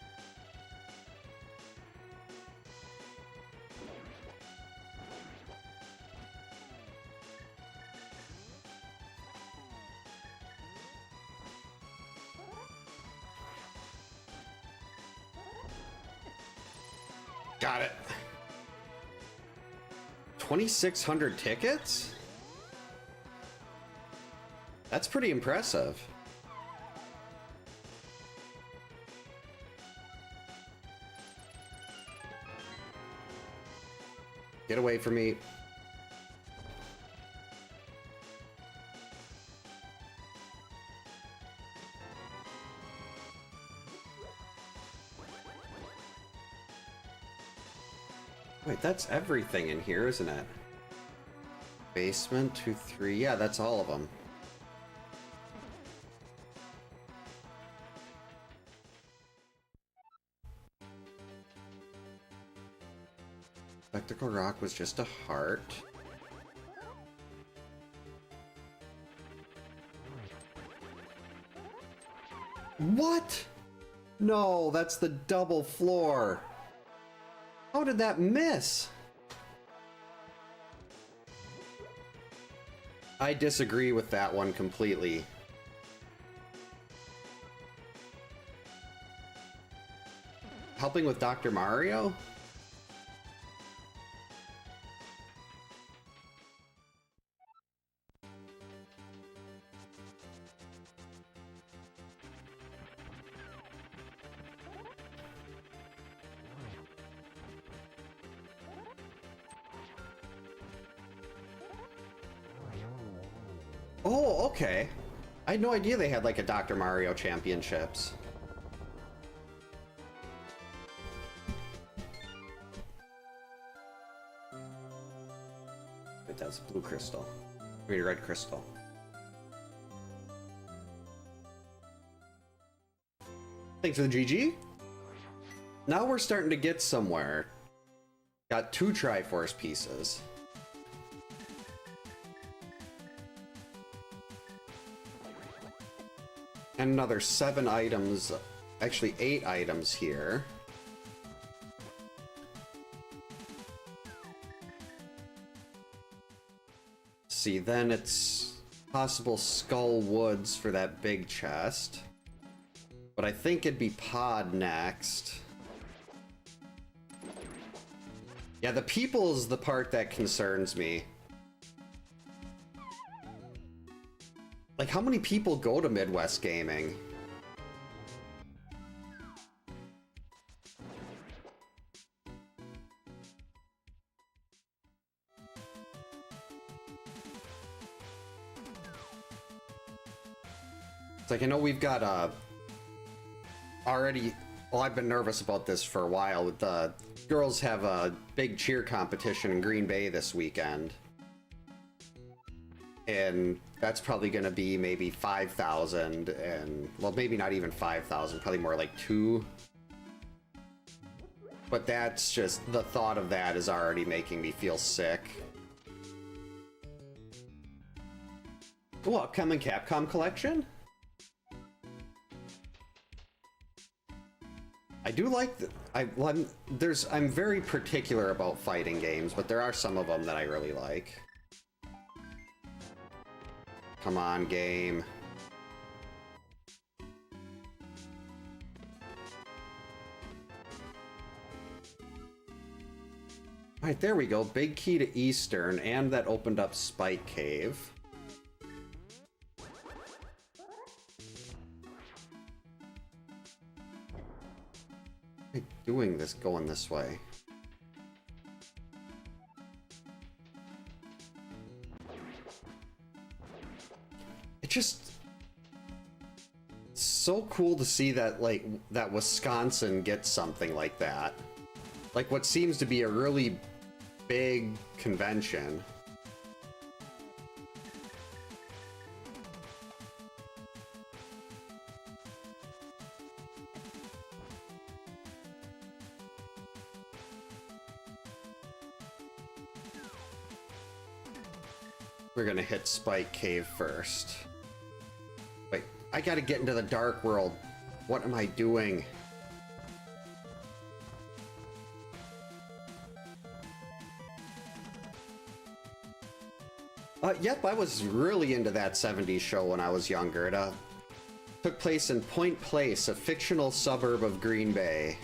Speaker 1: Got it. 2,600 tickets? That's pretty impressive. Get away from me. Wait, that's everything in here, isn't it? Basement, 2, 3. Yeah, that's all of them. Spectacle Rock was just a heart. What? No, that's the double floor. How did that miss? I disagree with that one completely. Helping with Dr. Mario? Oh, okay. I had no idea they had like a Dr. Mario Championships. Wait, that's blue crystal. I mean, red crystal. Thanks for the GG. Now we're starting to get somewhere. Got 2 Triforce pieces. And another 7 items, actually 8 items here. See, then it's possible Skull Woods for that big chest. But I think it'd be Pod next. Yeah, the people is the part that concerns me. Like, how many people go to Midwest Gaming? It's like, I know we've got, already... Well, I've been nervous about this for a while. The girls have a big cheer competition in Green Bay this weekend. And that's probably going to be maybe 5,000, and well, maybe not even 5,000, probably more like 2. But that's just, the thought of that is already making me feel sick. Oh, upcoming Capcom collection? I do like I'm very particular about fighting games, but there are some of them that I really like. Come on, game. Alright, there we go. Big key to Eastern, and that opened up Spike Cave. What am I doing this going this way? Just so cool to see that, like, that Wisconsin gets something like that. Like what seems to be a really big convention. We're gonna hit Spike Cave first. Wait, I gotta get into the dark world. What am I doing? Yep, I was really into that 70s show when I was younger. It took place in Point Place, a fictional suburb of Green Bay.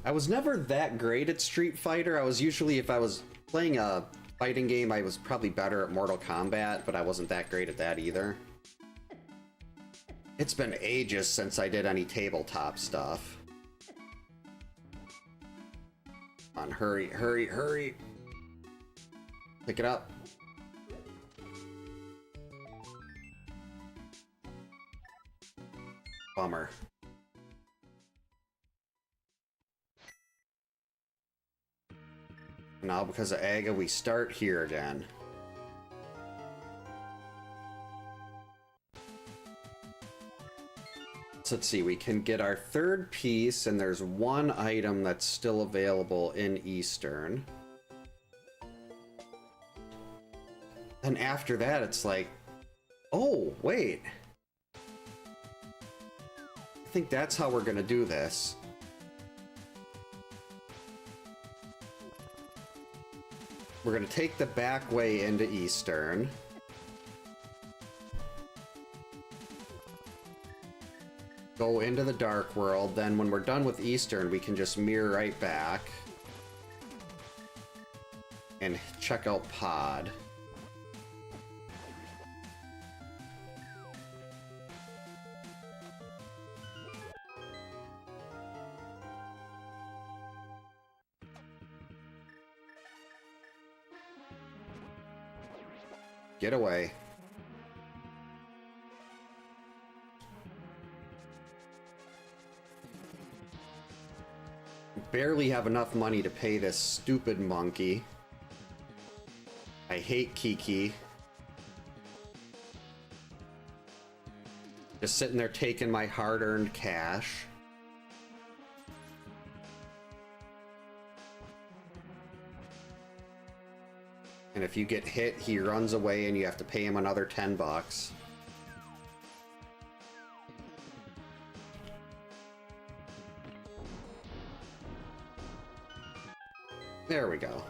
Speaker 1: I was never that great at Street Fighter. I was usually, if I was playing a fighting game, I was probably better at Mortal Kombat, but I wasn't that great at that either. It's been ages since I did any tabletop stuff. Come on, hurry, hurry, hurry. Pick it up. Bummer. Now, because of Aga, we start here again. So let's see, we can get our third piece, and there's one item that's still available in Eastern. Then after that, it's like, oh, wait. I think that's how we're gonna do this. We're gonna take the back way into Eastern. Go into the dark world, then when we're done with Eastern, we can just mirror right back and check out Pod. Get away. Barely have enough money to pay this stupid monkey. I hate Kiki. Just sitting there taking my hard-earned cash. And if you get hit, he runs away and you have to pay him another 10 bucks. There we go.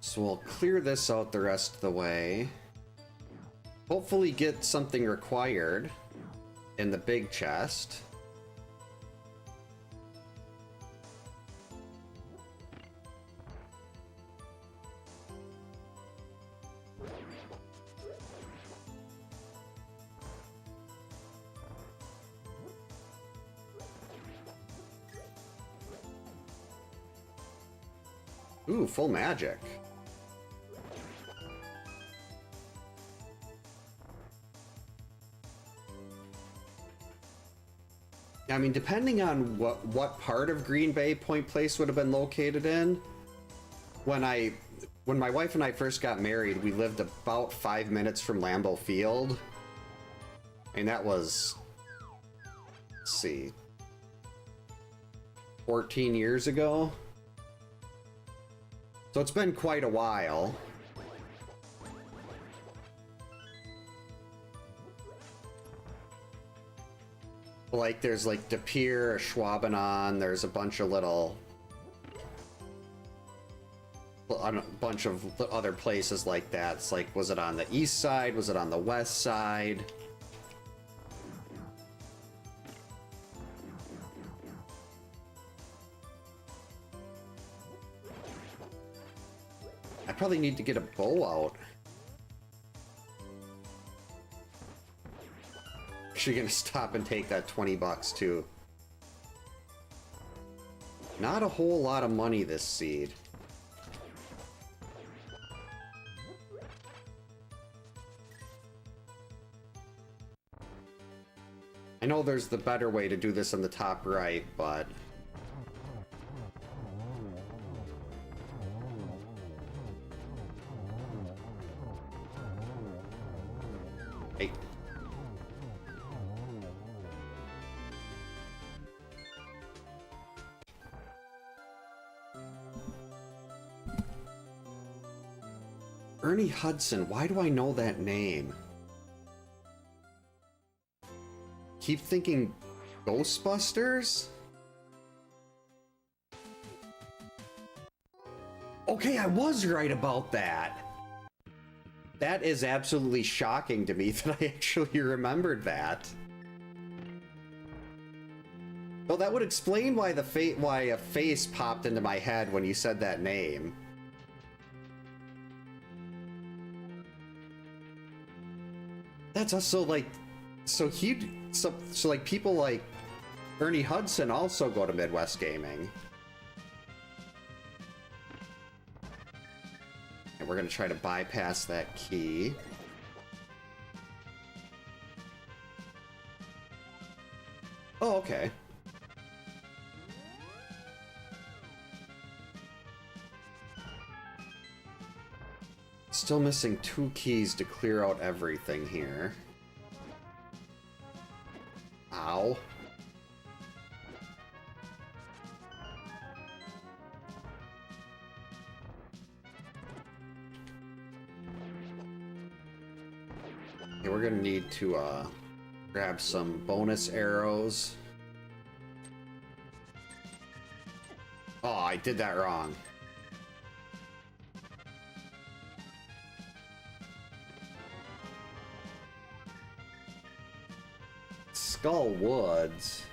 Speaker 1: So we'll clear this out the rest of the way. Hopefully get something required in the big chest. Ooh, full magic. I mean, depending on what part of Green Bay Point Place would have been located in, when my wife and I first got married, we lived about 5 minutes from Lambeau Field. And that was, let's see, 14 years ago. So it's been quite a while. Like, there's like De Pere, Schwabenon, there's a bunch of other places like that. It's like, was it on the east side? Was it on the west side? I probably need to get a bow out. Actually gonna stop and take that 20 bucks too. Not a whole lot of money this seed. I know there's the better way to do this on the top right, but hey. Ernie Hudson, why do I know that name? Keep thinking Ghostbusters? Okay, I was right about that. That is absolutely shocking to me that I actually remembered that. Well, that would explain why why a face popped into my head when you said that name. That's also like, so like people like Ernie Hudson also go to Midwest Gaming. And we're gonna try to bypass that key. Oh, okay. Still missing 2 keys to clear out everything here. Ow. Okay, we're gonna need to grab some bonus arrows. Oh, I did that wrong. Skull Woods.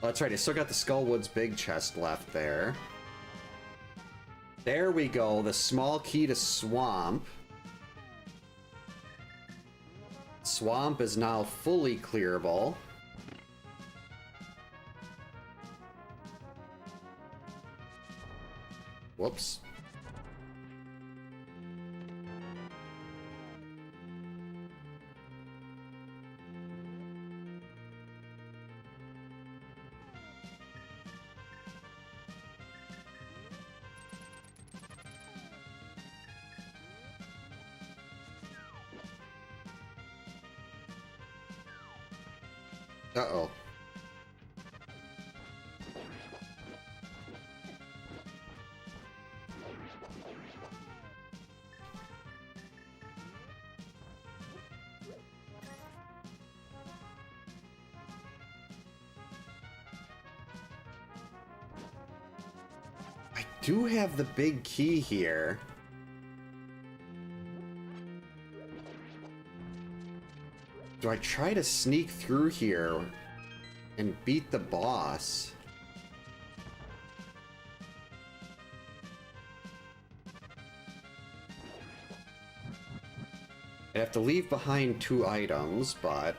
Speaker 1: Oh, that's right, I still got the Skull Woods big chest left there. There we go, the small key to Swamp. Swamp is now fully clearable. Whoops. Uh-oh. I do have the big key here. Do I try to sneak through here and beat the boss? I'd have to leave behind 2 items, but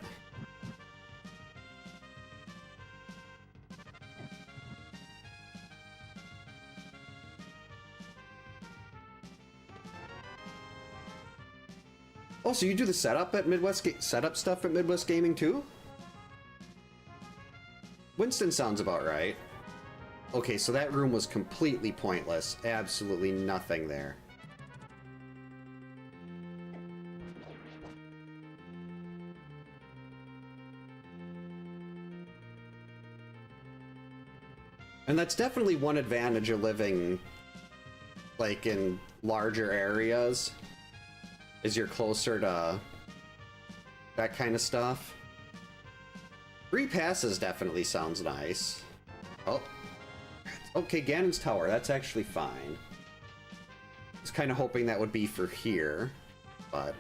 Speaker 1: Oh, so you do the setup at setup stuff at Midwest Gaming too? Winston sounds about right. Okay, so that room was completely pointless. Absolutely nothing there. And that's definitely one advantage of living, like, in larger areas, is you're closer to that kind of stuff. Free passes definitely sounds nice. Oh. Okay, Ganon's Tower, that's actually fine. I was kind of hoping that would be for here, but...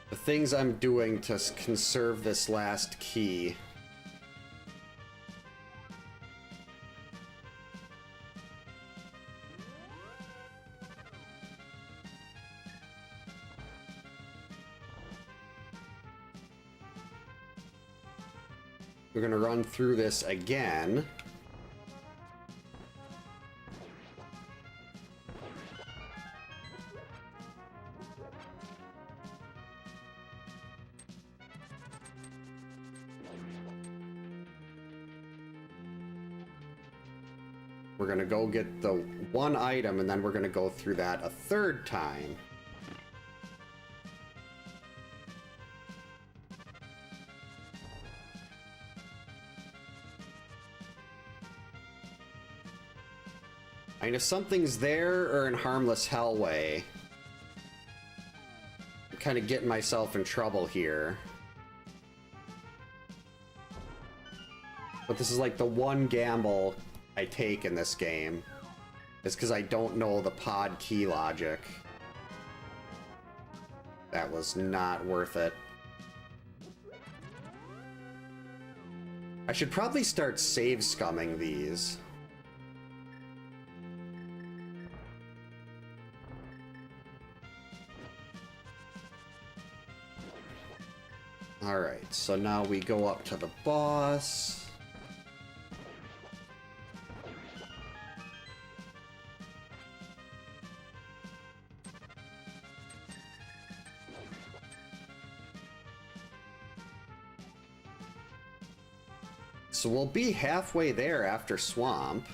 Speaker 1: the things I'm doing to conserve this last key. We're gonna run through this again. We're gonna go get the one item, and then we're gonna go through that a third time. I mean, if something's there or in Harmless Hellway, I'm kind of getting myself in trouble here. But this is like the one gamble I take in this game, is because I don't know the pod key logic. That was not worth it. I should probably start save scumming these. Alright, so now we go up to the boss. So we'll be halfway there after Swamp.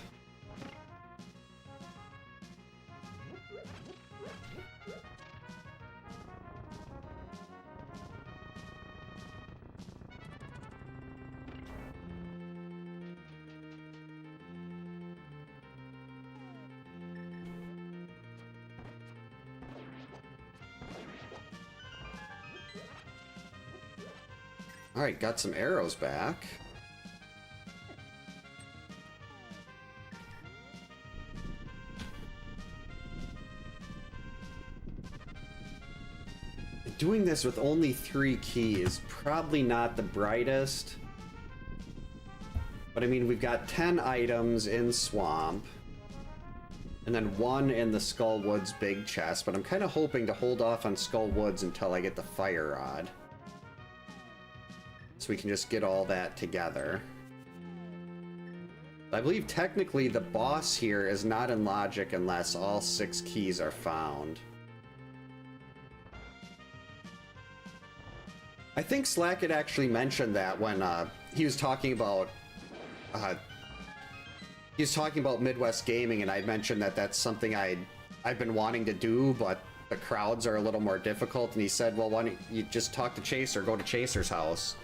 Speaker 1: All right, got some arrows back. Doing this with only 3 keys, probably not the brightest. But I mean, we've got 10 items in Swamp. And then 1 in the Skull Woods big chest, but I'm kind of hoping to hold off on Skull Woods until I get the Fire Rod. So we can just get all that together. I believe technically the boss here is not in logic unless all 6 keys are found. I think Slack had actually mentioned that when he was talking about Midwest Gaming, and I mentioned that that's something I've been wanting to do, but the crowds are a little more difficult. And he said, "Well, why don't you just talk to Chaser? Go to Chaser's house."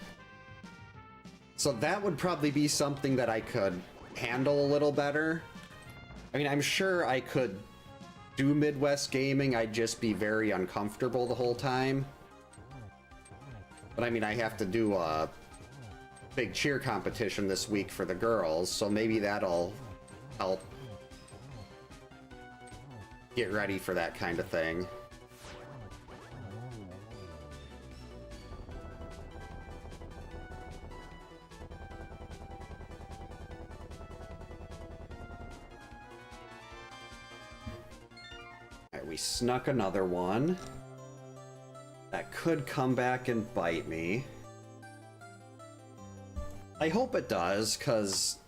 Speaker 1: So that would probably be something that I could handle a little better. I mean, I'm sure I could do Midwest Gaming. I'd just be very uncomfortable the whole time. But I mean, I have to do a big cheer competition this week for the girls, so maybe that'll help get ready for that kind of thing. we snuck another one. That could come back and bite me. I hope it does, because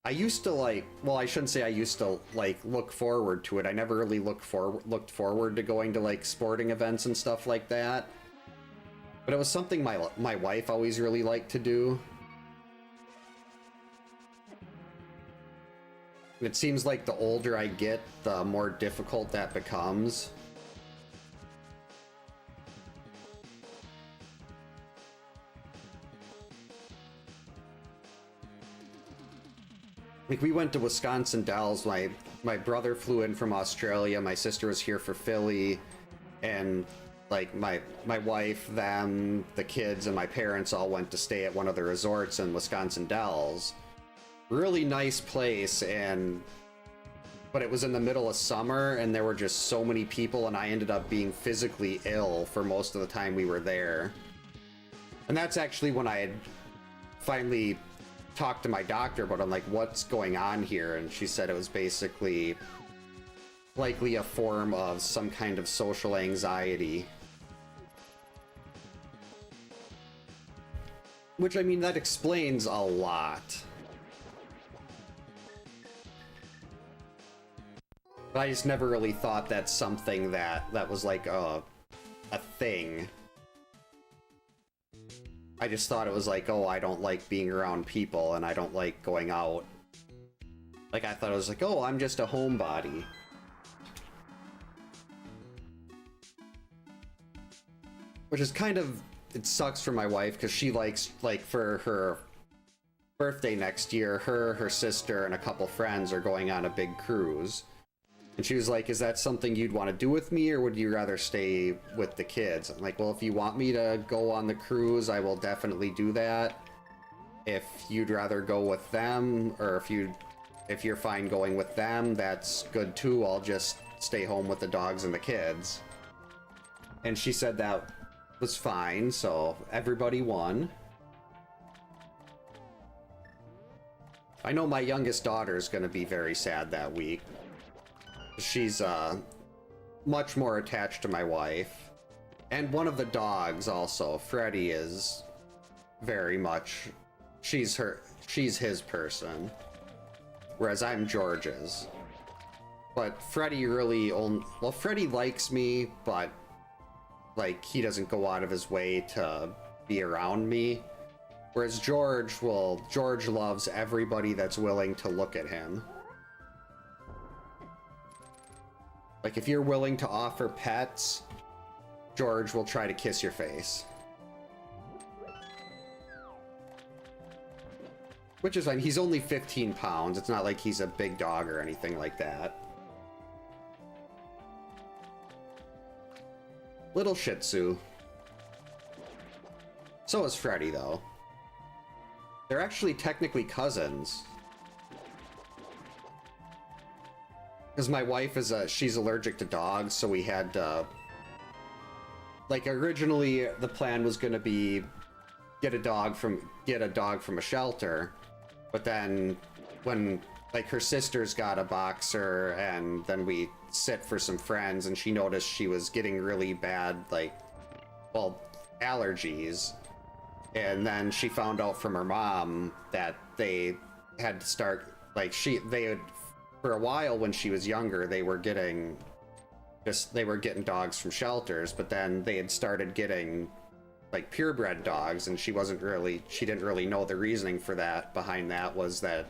Speaker 1: I used to like, well, I shouldn't say I used to like look forward to it. I never really looked forward to going to like sporting events and stuff like that. But it was something my wife always really liked to do. It seems like the older I get, the more difficult that becomes. Like, we went to Wisconsin Dells. My brother flew in from Australia. My sister was here for Philly, and like my wife, them, the kids, and my parents all went to stay at one of the resorts in Wisconsin Dells. Really nice place, but it was in the middle of summer, and there were just so many people, and I ended up being physically ill for most of the time we were there. And that's actually when I had finally talked to my doctor about, I'm like, what's going on here? And she said it was basically likely a form of some kind of social anxiety. Which, I mean, that explains a lot. But I just never really thought that's something that was like a thing. I just thought it was like, oh, I don't like being around people and I don't like going out. Like, I thought it was like, oh, I'm just a homebody. Which is kind of, it sucks for my wife, because she likes, like, for her birthday next year, her sister, and a couple friends are going on a big cruise. And she was like, is that something you'd want to do with me, or would you rather stay with the kids? I'm like, well, if you want me to go on the cruise, I will definitely do that. If you'd rather go with them, or if you're fine going with them, that's good too. I'll just stay home with the dogs and the kids. And she said that was fine, so everybody won. I know my youngest daughter is going to be very sad that week. She's much more attached to my wife. And one of the dogs also, Freddie, is very much, she's his person. Whereas I'm George's. But Freddie really well, Freddie likes me, but like, he doesn't go out of his way to be around me. Whereas George loves everybody that's willing to look at him. Like, if you're willing to offer pets, George will try to kiss your face. Which is fine. He's only 15 pounds. It's not like he's a big dog or anything like that. Little Shih Tzu. So is Freddy, though. They're actually technically cousins. Because my wife is she's allergic to dogs, so we had like, originally the plan was going to be get a dog from a shelter, but then when, like, her sisters got a boxer, and then we sit for some friends, and she noticed she was getting really bad, like, well, allergies, and then she found out from her mom that they had to start, like, they had, for a while when she was younger, they were getting dogs from shelters, but then they had started getting, like, purebred dogs, and she didn't really know the reasoning for that. Behind that was that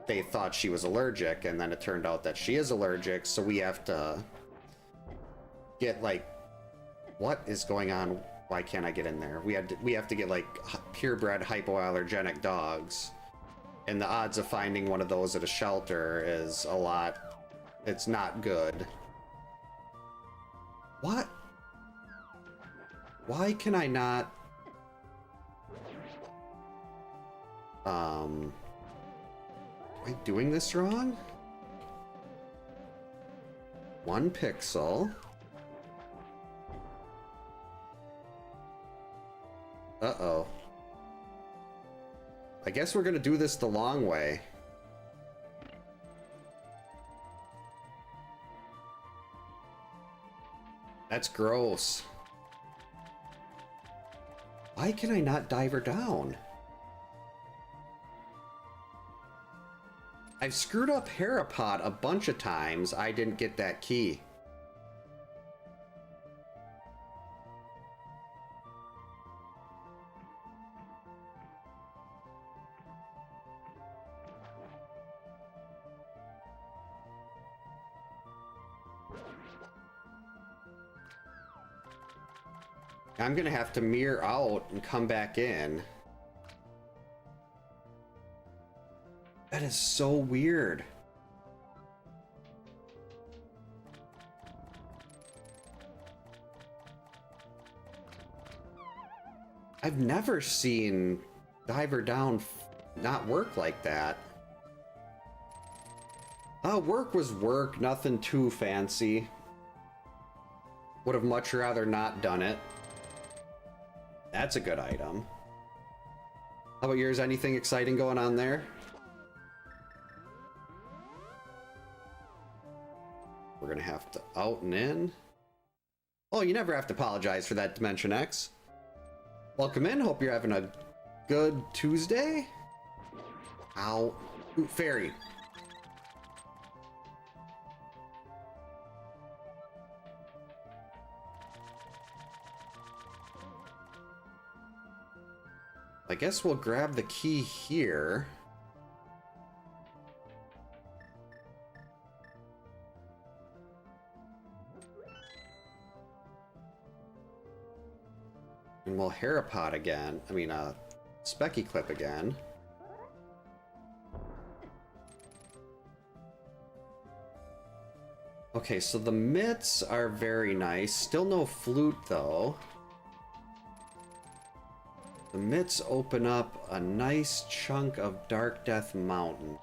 Speaker 1: they thought she was allergic, and then it turned out that she is allergic, so we have to get, like, what is going on? Why can't I get in there? We have to get, like, purebred hypoallergenic dogs. And the odds of finding one of those at a shelter is a lot. It's not good. What? Why can I not? Am I doing this wrong? 1 pixel. Uh-oh. I guess we're gonna do this the long way. That's gross. Why can I not dive her down? I've screwed up Harapod a bunch of times. I didn't get that key. I'm gonna have to mirror out and come back in. That is so weird. I've never seen Diver Down not work like that. Work was work, nothing too fancy. Would have much rather not done it. That's a good item. How about yours? Anything exciting going on there? We're gonna have to out and in. Oh, you never have to apologize for that, Dimension X. Welcome in. Hope you're having a good Tuesday. Ow. Ooh, fairy. I guess we'll grab the key here. And we'll Harapod again. I mean, Specky Clip again. Okay, so the mitts are very nice. Still no flute, though. The mitts open up a nice chunk of Dark Death Mountain.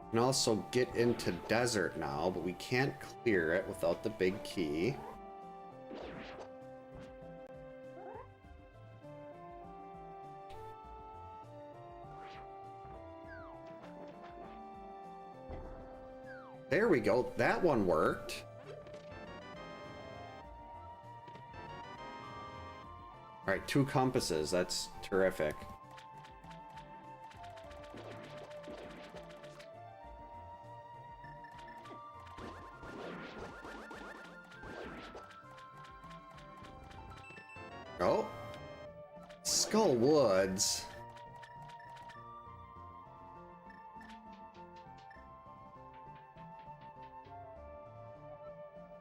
Speaker 1: We can also get into desert now, but we can't clear it without the big key. There we go. That one worked. All right, 2 compasses. That's terrific. Oh. Skull Woods.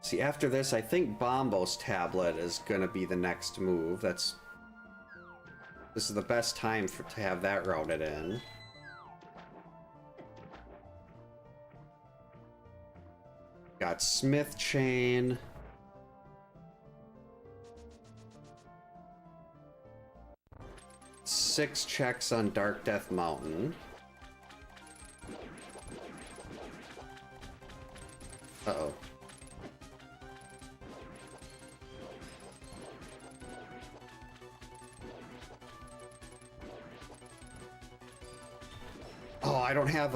Speaker 1: See, after this, I think Bombos Tablet is gonna be the next move. This is the best time to have that routed in. Got Smith Chain. Six checks on Dark Death Mountain. Uh-oh. Oh, I don't have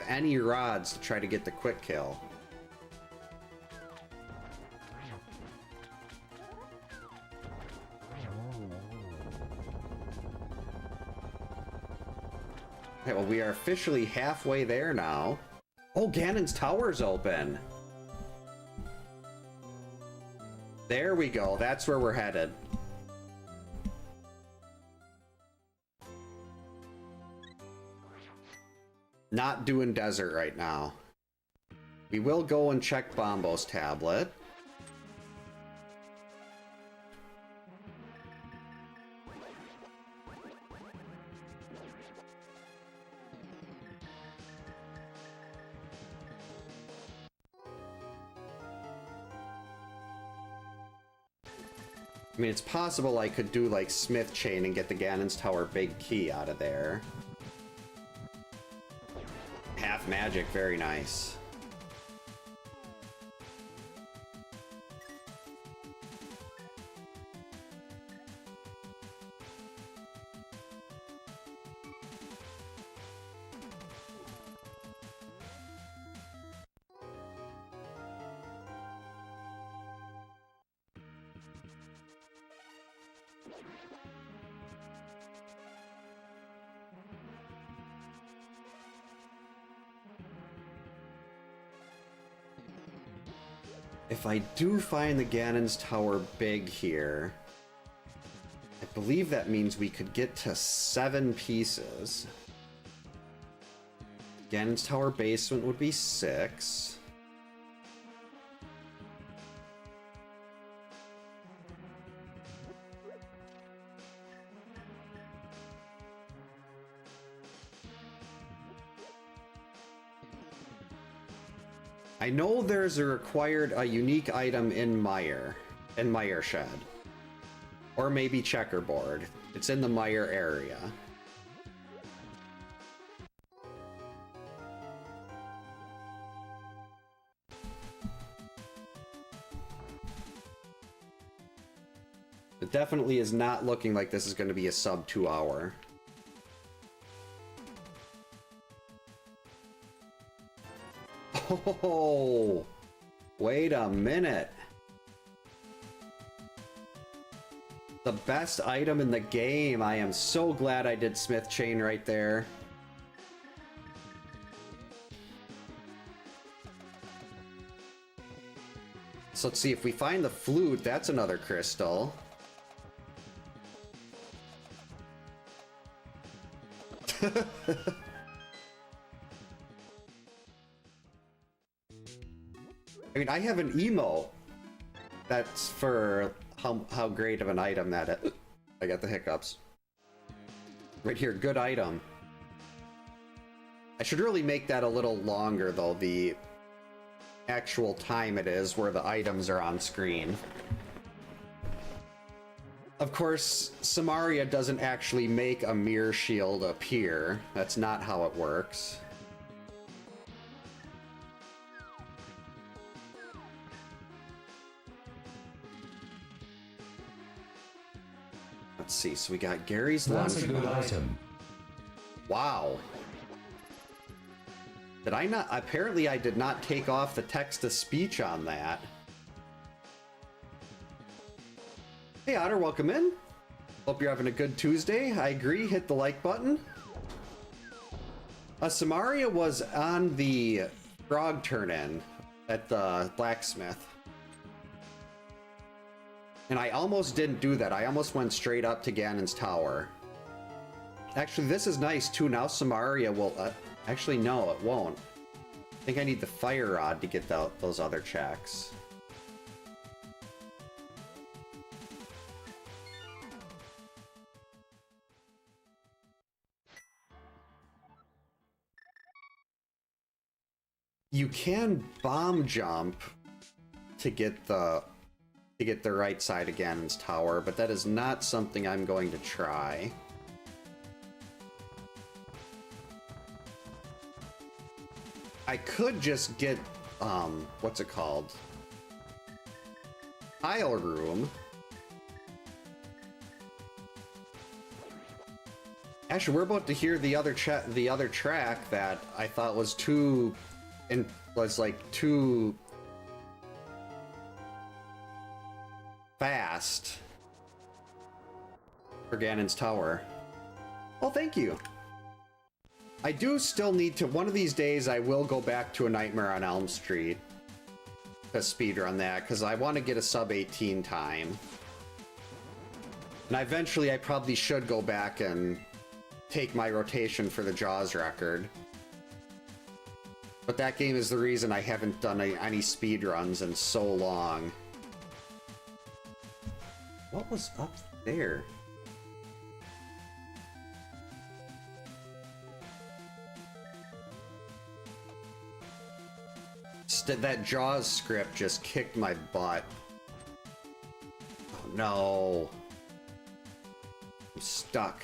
Speaker 1: any rods to try to get the quick kill. Okay, well, we are officially halfway there now. Oh, Ganon's Tower's open. There we go. That's where we're headed. Not doing desert right now. We will go and check Bombo's tablet. I mean, it's possible I could do like Smith Chain and get the Ganon's Tower big key out of there. Half magic, very nice. If I do find the Ganon's Tower big here, I believe that means we could get to 7 pieces. Ganon's Tower basement would be 6. I know there's a unique item in Mire Shed. Or maybe Checkerboard. It's in the Mire area. It definitely is not looking like this is going to be a sub 2 hour. Oh, wait a minute. The best item in the game. I am so glad I did Smith Chain right there. So let's see if we find the flute. That's another crystal. I mean, I have an emote that's for how great of an item that is. I got the hiccups. Right here, good item. I should really make that a little longer, though, the actual time it is where the items are on screen. Of course, Samaria doesn't actually make a mirror shield appear. That's not how it works. Let's see, so we got Gary's lunch.
Speaker 3: That's a good item.
Speaker 1: Wow. Did I not? Apparently I did not take off the text-to-speech on that. Hey Otter, welcome in. Hope you're having a good Tuesday. I agree, hit the like button. Samaria was on the frog turn-in at the blacksmith. And I almost didn't do that. I almost went straight up to Ganon's Tower. Actually, this is nice too. Now Samaria will... actually, no, it won't. I think I need the fire rod to get those other checks. You can bomb jump to get the right side of Ganon's Tower, but that is not something I'm going to try. I could just get, what's it called? Tile Room. Actually, we're about to hear the other track that I thought was too fast for Ganon's Tower. Well, thank you. I do still need to, one of these days I will go back to A Nightmare on Elm Street to speedrun that, because I want to get a sub 18 time. And eventually I probably should go back and take my rotation for the Jaws record. But that game is the reason I haven't done any speedruns in so long. What was up there? That Jaws script just kicked my butt. Oh no. I'm stuck.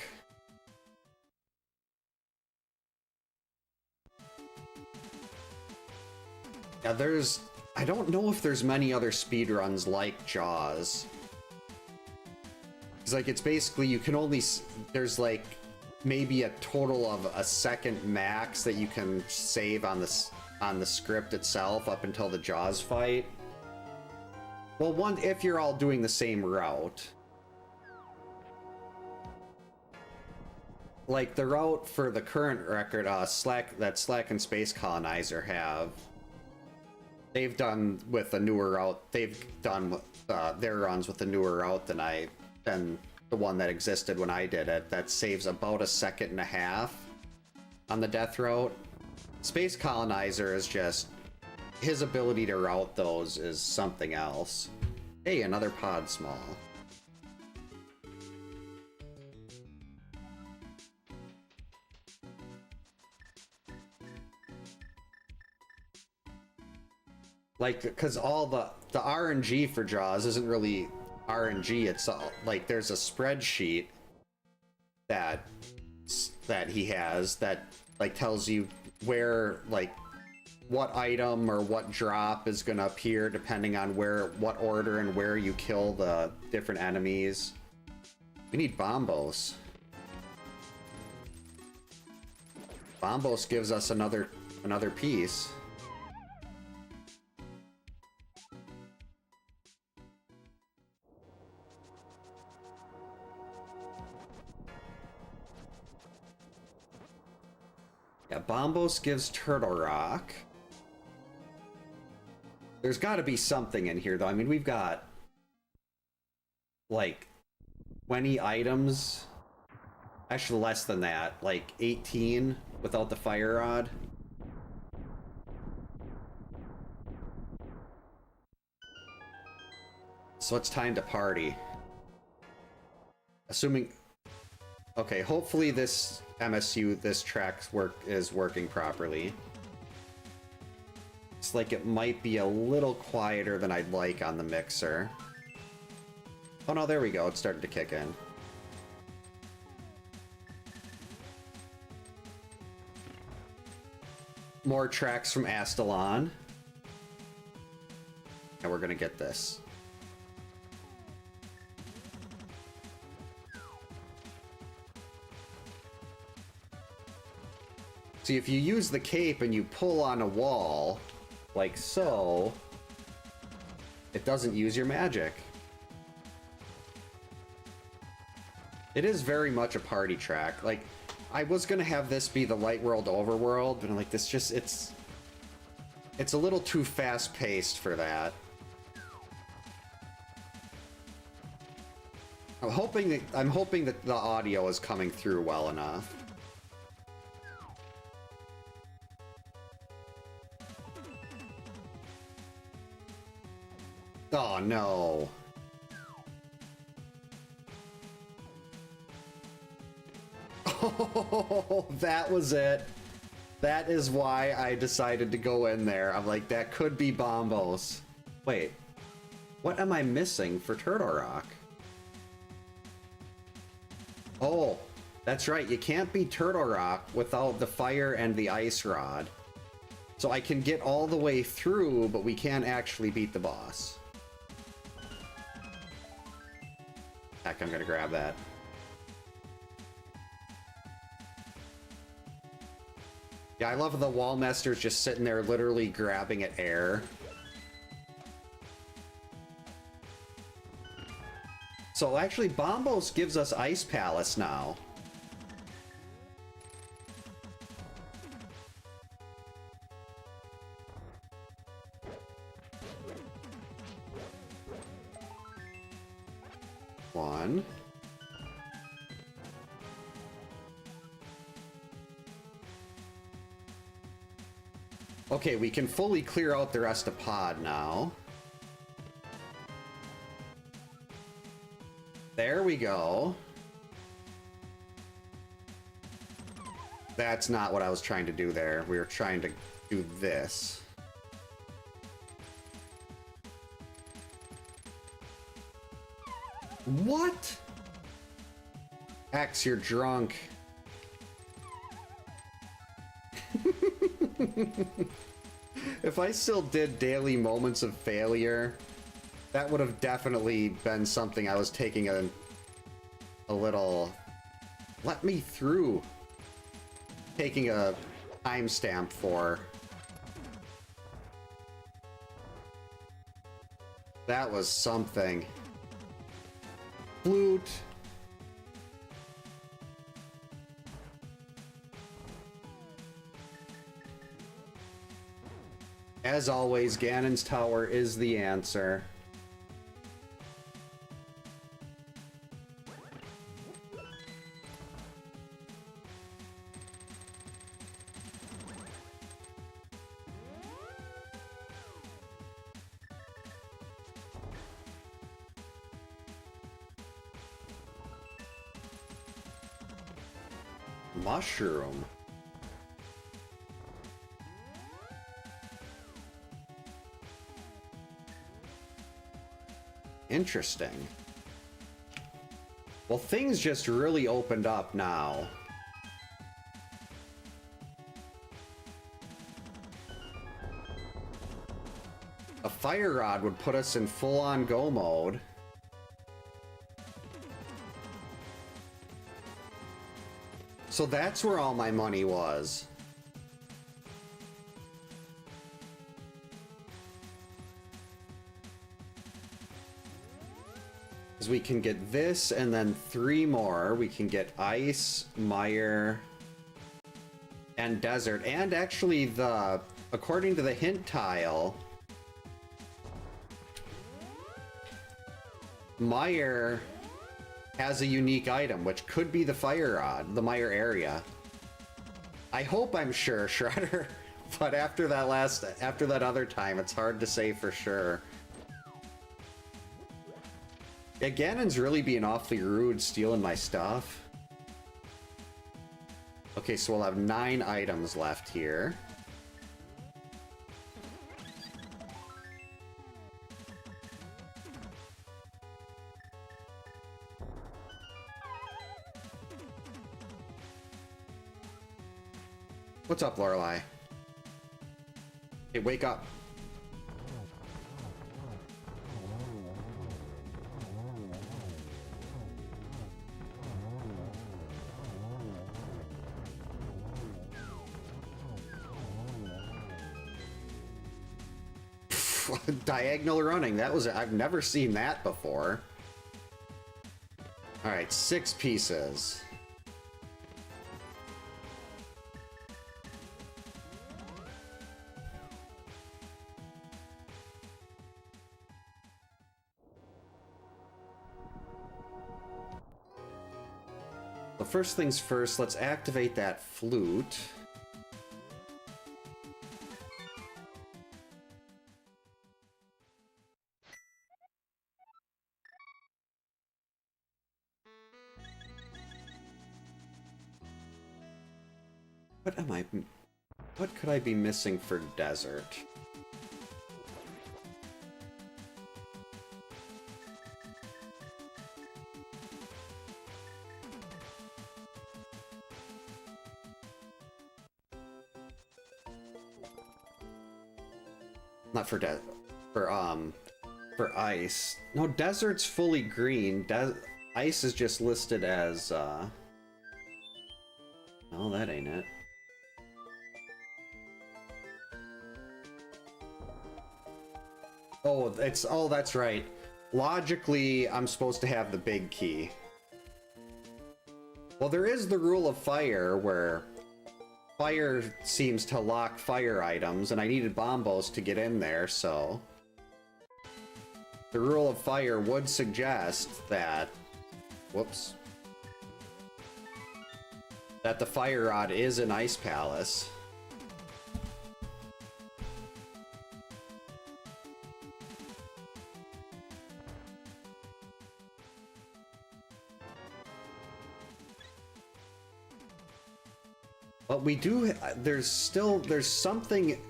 Speaker 1: Yeah, I don't know if there's many other speedruns like Jaws. It's like, it's basically, you can only, there's like maybe a total of a second max that you can save on the script itself up until the Jaws fight. Well, if you're all doing the same route. like the route for the current record, Slack and Space Colonizer have, they've done with a newer route. They've done their runs with a newer route than the one that existed when I did it. That saves about 1.5 seconds on the death route. Space Colonizer is just, his ability to route those is something else. Hey, another pod small. Like, because all the RNG for Jaws isn't really RNG, it's all, like, there's a spreadsheet that he has that, like, tells you where, like, what item or what drop is gonna appear depending on what order and where you kill the different enemies. We need Bombos. Bombos gives us another piece. Yeah, Bombos gives Turtle Rock. There's got to be something in here, though. I mean, we've got, like, 20 items. Actually, less than that. Like, 18 without the Fire Rod. So it's time to party. Assuming... Okay, hopefully this MSU, this track is working properly. It's like it might be a little quieter than I'd like on the mixer. Oh no, there we go. It's starting to kick in. More tracks from Astalon. And we're gonna get this. See, if you use the cape and you pull on a wall, like so, it doesn't use your magic. It is very much a party track. Like, I was gonna have this be the Light World Overworld, but I'm like, this just, it's a little too fast-paced for that. I'm hoping that the audio is coming through well enough. Oh no. Oh, that was it. That is why I decided to go in there. I'm like, that could be Bombos. Wait, what am I missing for Turtle Rock? Oh, that's right. You can't beat Turtle Rock without the fire and the ice rod. So I can get all the way through, but we can't actually beat the boss. Heck, I'm gonna grab that. Yeah, I love the Wallmasters just sitting there literally grabbing at air. So actually, Bombos gives us Ice Palace now. One. Okay, we can fully clear out the rest of Pod now. There we go. That's not what I was trying to do there. We were trying to do this. What? Axe, you're drunk. If I still did daily moments of failure, that would have definitely been something I was taking a little... Let me through. Taking a timestamp for. That was something. Flute. As always, Ganon's Tower is the answer. Mushroom. Interesting. Well, things just really opened up now. A fire rod would put us in full-on go mode. So that's where all my money was. Because we can get this and then 3 more. We can get ice, mire, and desert. And actually according to the hint tile, mire has a unique item, which could be the fire rod, the mire area. I hope I'm sure, Shredder, but after that other time, it's hard to say for sure. Yeah, Ganon's really being awfully rude, stealing my stuff. Okay, so we'll have 9 items left here. What's up, Lorelei? Hey, wake up. Diagonal running. I've never seen that before. All right, 6 pieces. So first things first, let's activate that flute. What could I be missing for desert? Not for for ice. No, desert's fully green. Ice is just listed as no, that ain't it. Oh, that's right. Logically, I'm supposed to have the big key. Well, there is the rule of fire where fire seems to lock fire items, and I needed bombos to get in there, so the rule of fire would suggest that, whoops, that the fire rod is an ice palace. But we do, there's something,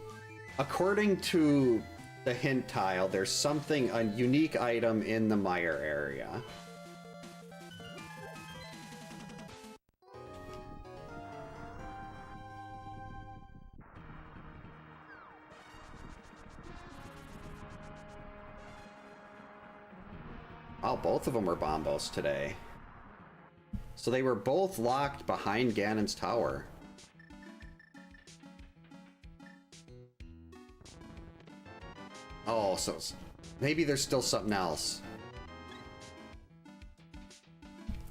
Speaker 1: according to the hint tile, there's something, a unique item in the mire area. Oh, both of them were bombos today. So they were both locked behind Ganon's tower. Oh, so maybe there's still something else.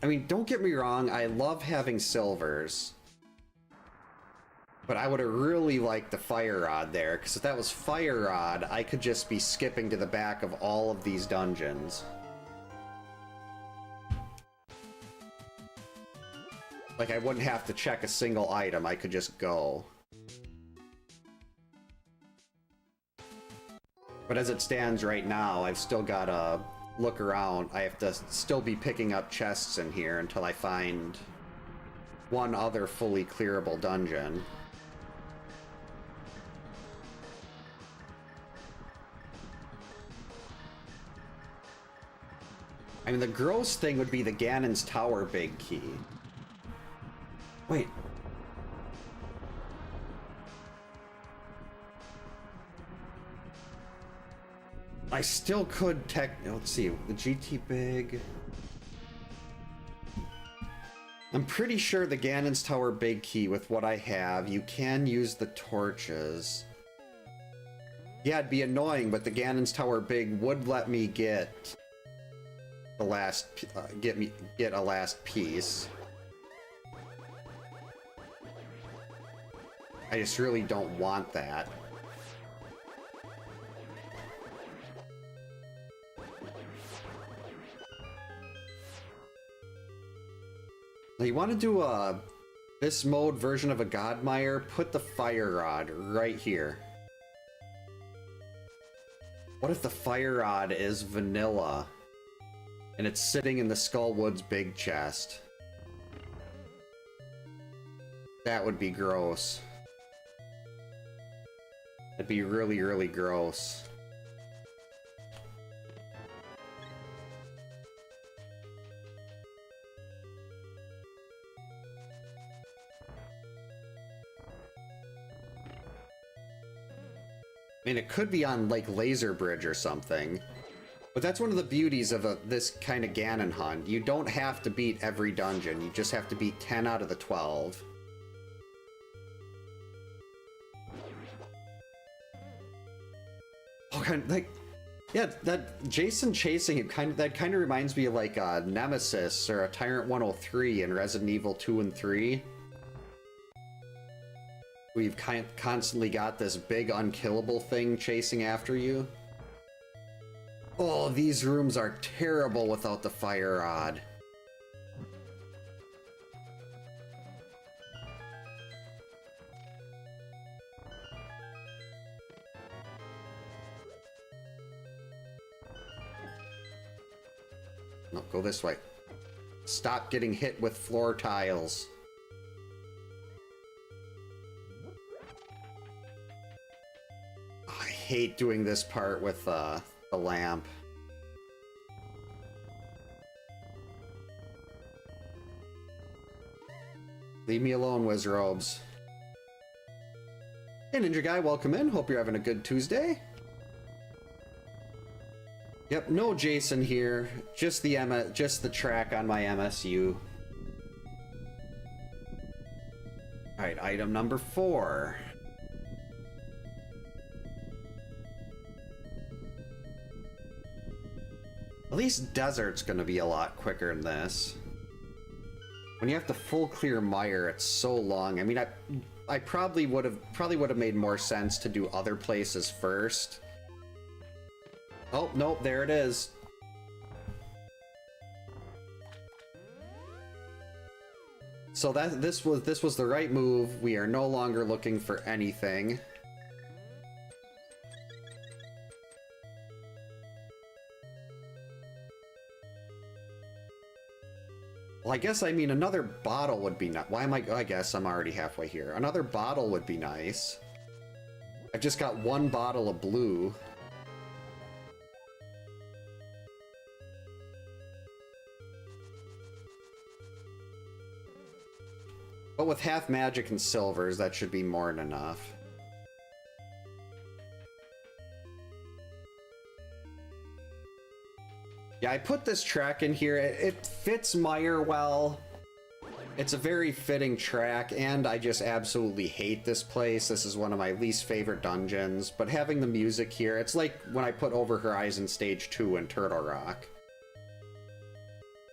Speaker 1: I mean, don't get me wrong, I love having silvers. But I would have really liked the fire rod there, because if that was fire rod, I could just be skipping to the back of all of these dungeons. Like, I wouldn't have to check a single item, I could just go. But as it stands right now, I've still gotta look around. I have to still be picking up chests in here until I find one other fully clearable dungeon. I mean, the gross thing would be the Ganon's Tower big key. Wait. I still could let's see, the GT big. I'm pretty sure the Ganon's Tower big key with what I have, you can use the torches. Yeah, it'd be annoying, but the Ganon's Tower big would let me get the last, get a last piece. I just really don't want that. Now you want to do this mode version of a Godmire, put the fire rod right here. What if the fire rod is vanilla and it's sitting in the Skullwood's big chest? That would be gross. That'd be really, really gross. I mean, it could be on, like, Laser Bridge or something. But that's one of the beauties of this kind of Ganon hunt. You don't have to beat every dungeon. You just have to beat 10 out of the 12. Oh, kind of, like... Yeah, that Jason chasing him, that kind of reminds me of, like, a Nemesis or a Tyrant 103 in Resident Evil 2 and 3. We've constantly got this big unkillable thing chasing after you. Oh, these rooms are terrible without the fire rod. No, go this way. Stop getting hit with floor tiles. I hate doing this part with the lamp. Leave me alone, Wizrobes. Hey, Ninja Guy, welcome in. Hope you're having a good Tuesday. Yep, no Jason here. Just the track on my MSU. Alright, item number 4. At least Desert's gonna be a lot quicker than this. When you have to full clear Mire, it's so long. I mean, I probably would have made more sense to do other places first. Oh, nope, there it is. So this was the right move. We are no longer looking for anything. Well, I guess, I mean, another bottle would be nice. Why am I guess I'm already halfway here. Another bottle would be nice. I've just got one bottle of blue. But with half magic and silvers, that should be more than enough. Yeah, I put this track in here. It fits Mire well. It's a very fitting track, and I just absolutely hate this place. This is one of my least favorite dungeons, but having the music here, it's like when I put Over Horizon Stage 2 in Turtle Rock.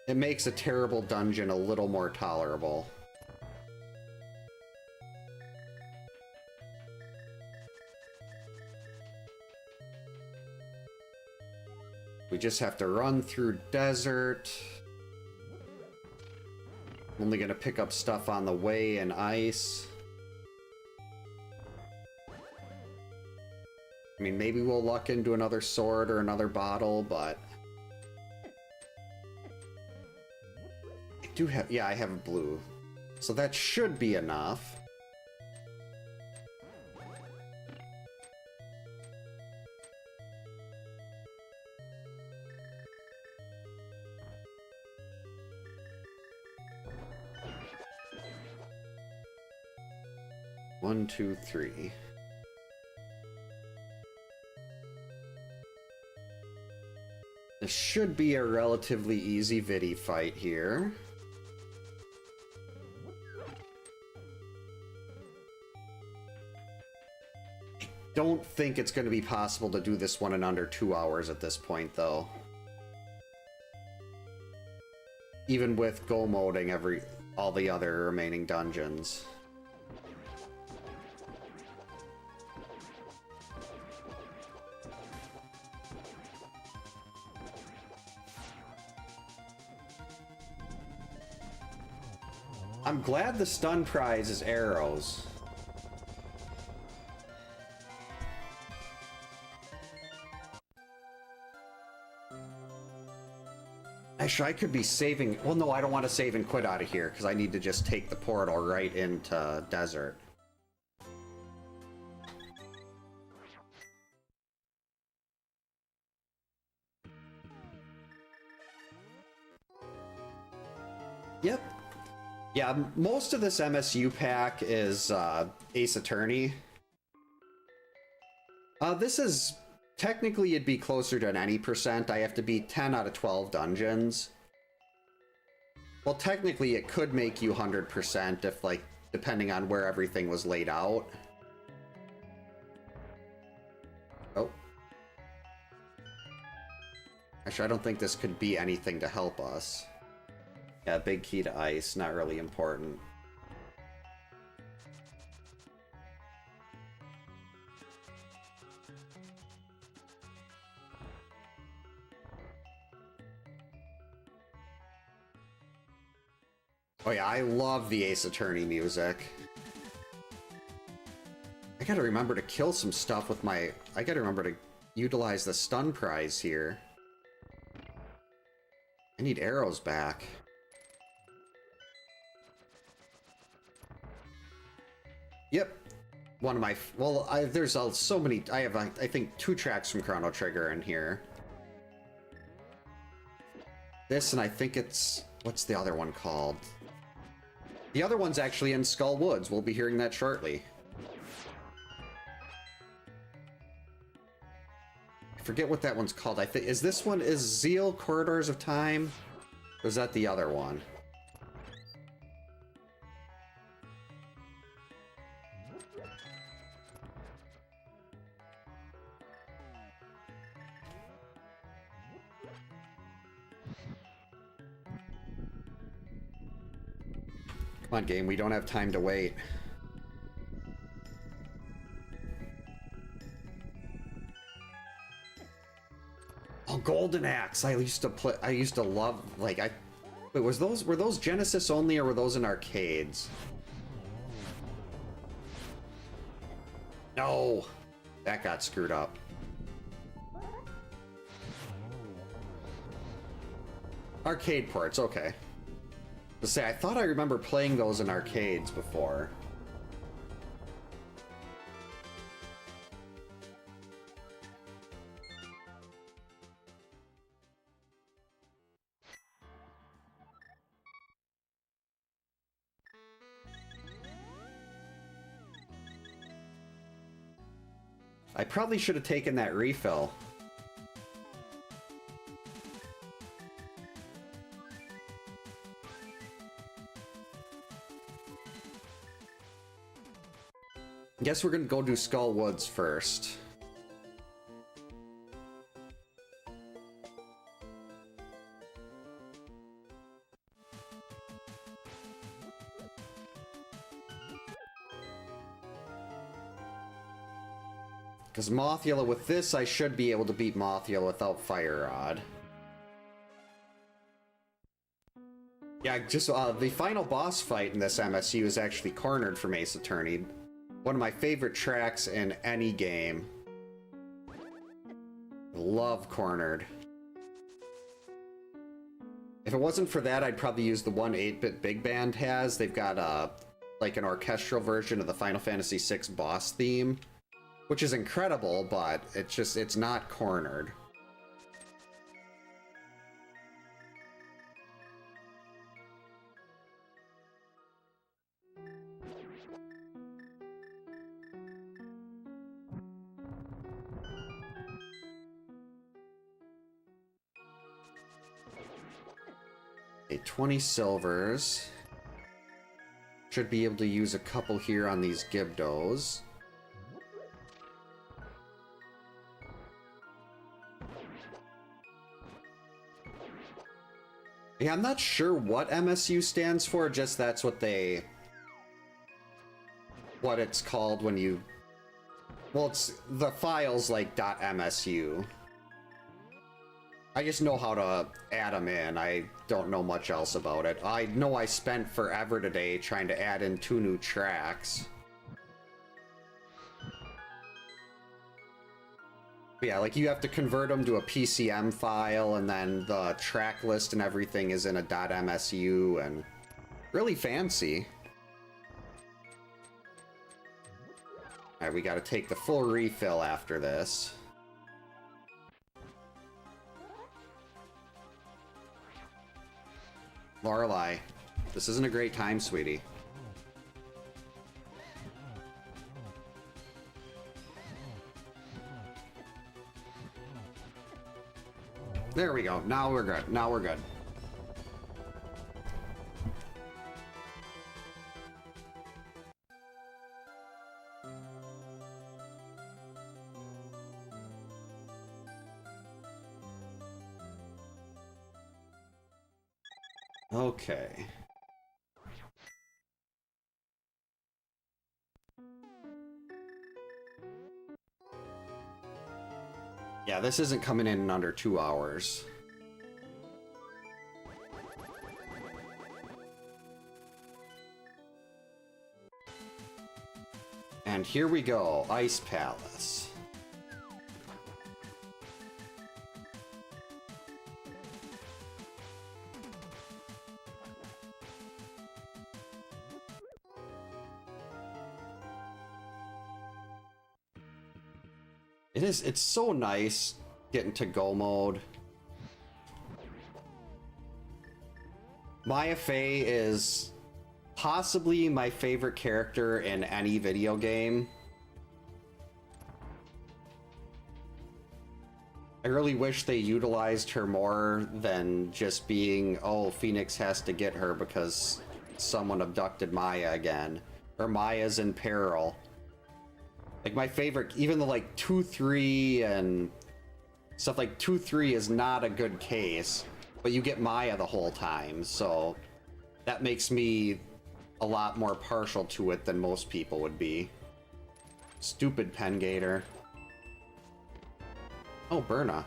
Speaker 1: It makes a terrible dungeon a little more tolerable. just have to run through desert. Only gonna pick up stuff on the way and ice. I mean, maybe we'll luck into another sword or another bottle, but... I do have... Yeah, I have a blue. So that should be enough. One, two, three. This should be a relatively easy viddy fight here. I don't think it's going to be possible to do this one in under 2 hours at this point, though. Even with go moding all the other remaining dungeons. I'm glad the stun prize is arrows. Actually, I could be saving... Well, no, I don't want to save and quit out of here, because I need to just take the portal right into desert. Yep. Yeah, most of this MSU pack is Ace Attorney. This is... Technically, it'd be closer to an any percent. I have to beat 10 out of 12 dungeons. Well, technically, it could make you 100% if, like, depending on where everything was laid out. Oh. Actually, I don't think this could be anything to help us. Yeah, big key to ice, not really important. Oh yeah, I love the Ace Attorney music. I gotta remember to kill some stuff with my... I gotta remember to utilize the stun prize here. I need arrows back. Yep. One of my... Well, there's so many... I have, I think, 2 tracks from Chrono Trigger in here. This, and I think it's... What's the other one called? The other one's actually in Skull Woods. We'll be hearing that shortly. I forget what that one's called. I think... Is this one... Is Zeal Corridors of Time? Or is that the other one? Come on, game. We don't have time to wait. Oh, Golden Axe. I used to play... I used to love... Like, Wait, were those Genesis only, or were those in arcades? No! That got screwed up. Arcade ports, okay. To say, I thought I remember playing those in arcades before. I probably should have taken that refill. Guess we're gonna go do Skull Woods first. Because Mothula, with this, I should be able to beat Mothula without Fire Rod. Yeah, just the final boss fight in this MSU is actually cornered from Ace Attorney. One of my favorite tracks in any game. Love cornered. If it wasn't for that, I'd probably use the one 8-bit Big Band has. They've got like an orchestral version of the Final Fantasy VI boss theme, which is incredible, but it's not cornered. Okay, 20 silvers. Should be able to use a couple here on these Gibdos. Yeah, I'm not sure what MSU stands for, just that's what it's called when you... Well, it's the file's like .msu. I just know how to add them in. I don't know much else about it. I know I spent forever today trying to add in 2 new tracks. But yeah, like you have to convert them to a PCM file, and then the track list and everything is in a .msu, and really fancy. Alright, we gotta take the full refill after this. Lorelei, this isn't a great time, sweetie. There we go. Now we're good. Now we're good. Okay. Yeah, this isn't coming in under 2 hours. And here we go, Ice Palace. It's so nice getting to go mode. Maya Fey is possibly my favorite character in any video game. I really wish they utilized her more than just being, oh, Phoenix has to get her because someone abducted Maya again. Or Maya's in peril. Like, my favorite, even the, like, 2-3 and stuff like 2-3 is not a good case, but you get Maya the whole time, so that makes me a lot more partial to it than most people would be. Stupid Pengator. Oh, Berna.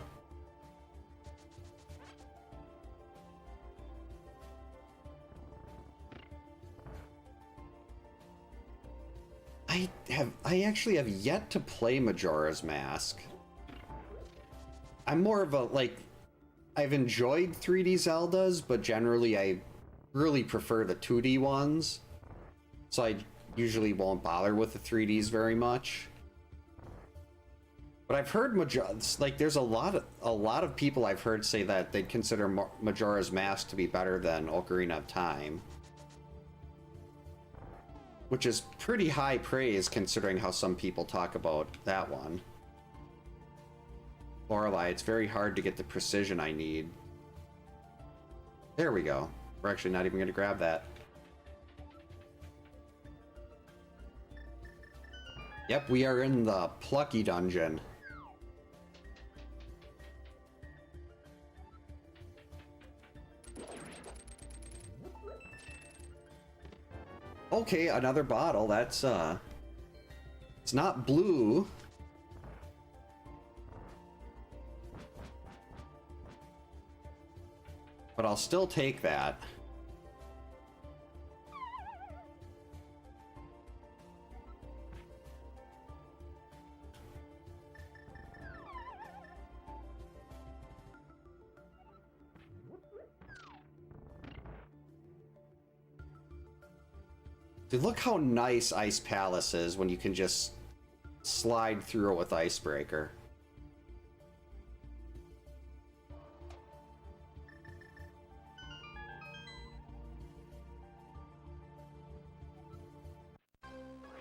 Speaker 1: I actually have yet to play Majora's Mask. I'm more of a, like, I've enjoyed 3D Zeldas, but generally I really prefer the 2D ones. So I usually won't bother with the 3Ds very much. But I've heard like there's a lot of people I've heard say that they'd consider Majora's Mask to be better than Ocarina of Time. Which is pretty high praise considering how some people talk about that one. Lorelei, it's very hard to get the precision I need. There we go. We're actually not even going to grab that. Yep, we are in the Plucky Dungeon. Okay, another bottle. That's, it's not blue. I'll still take that. Dude, look how nice Ice Palace is when you can just slide through it with Icebreaker.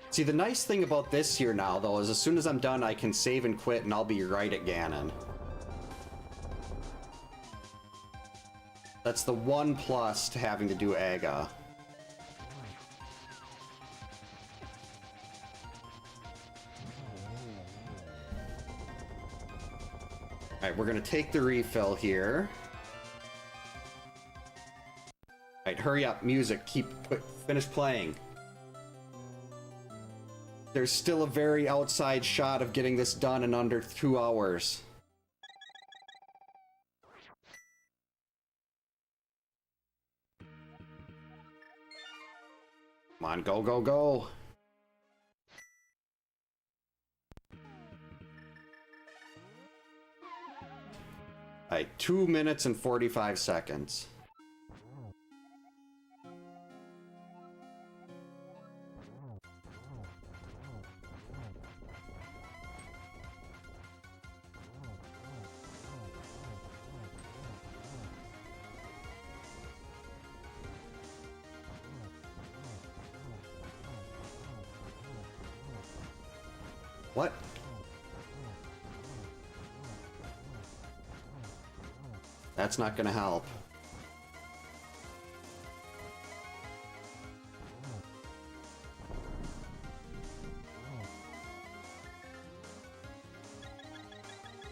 Speaker 1: See, the nice thing about this here now, though, is as soon as I'm done, I can save and quit, and I'll be right at Ganon. That's the one plus to having to do Aga. Alright, we're gonna take the refill here. Alright, hurry up, music, finish playing. There's still a very outside shot of getting this done in under 2 hours. Come on, go, go, go. Alright, 2 minutes and 45 seconds. What? That's not gonna help.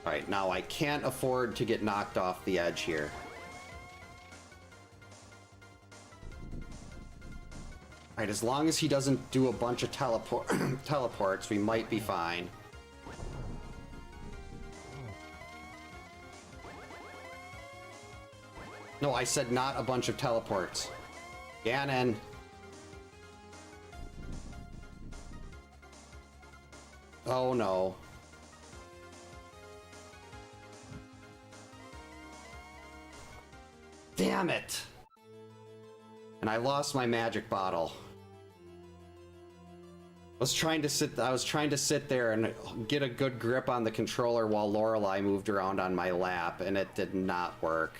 Speaker 1: Alright, now I can't afford to get knocked off the edge here. Alright, as long as he doesn't do a bunch of teleports, we might be fine. No, I said not a bunch of teleports. Ganon. Oh no. Damn it! And I lost my magic bottle. I was trying to sit there and get a good grip on the controller while Lorelei moved around on my lap, and it did not work.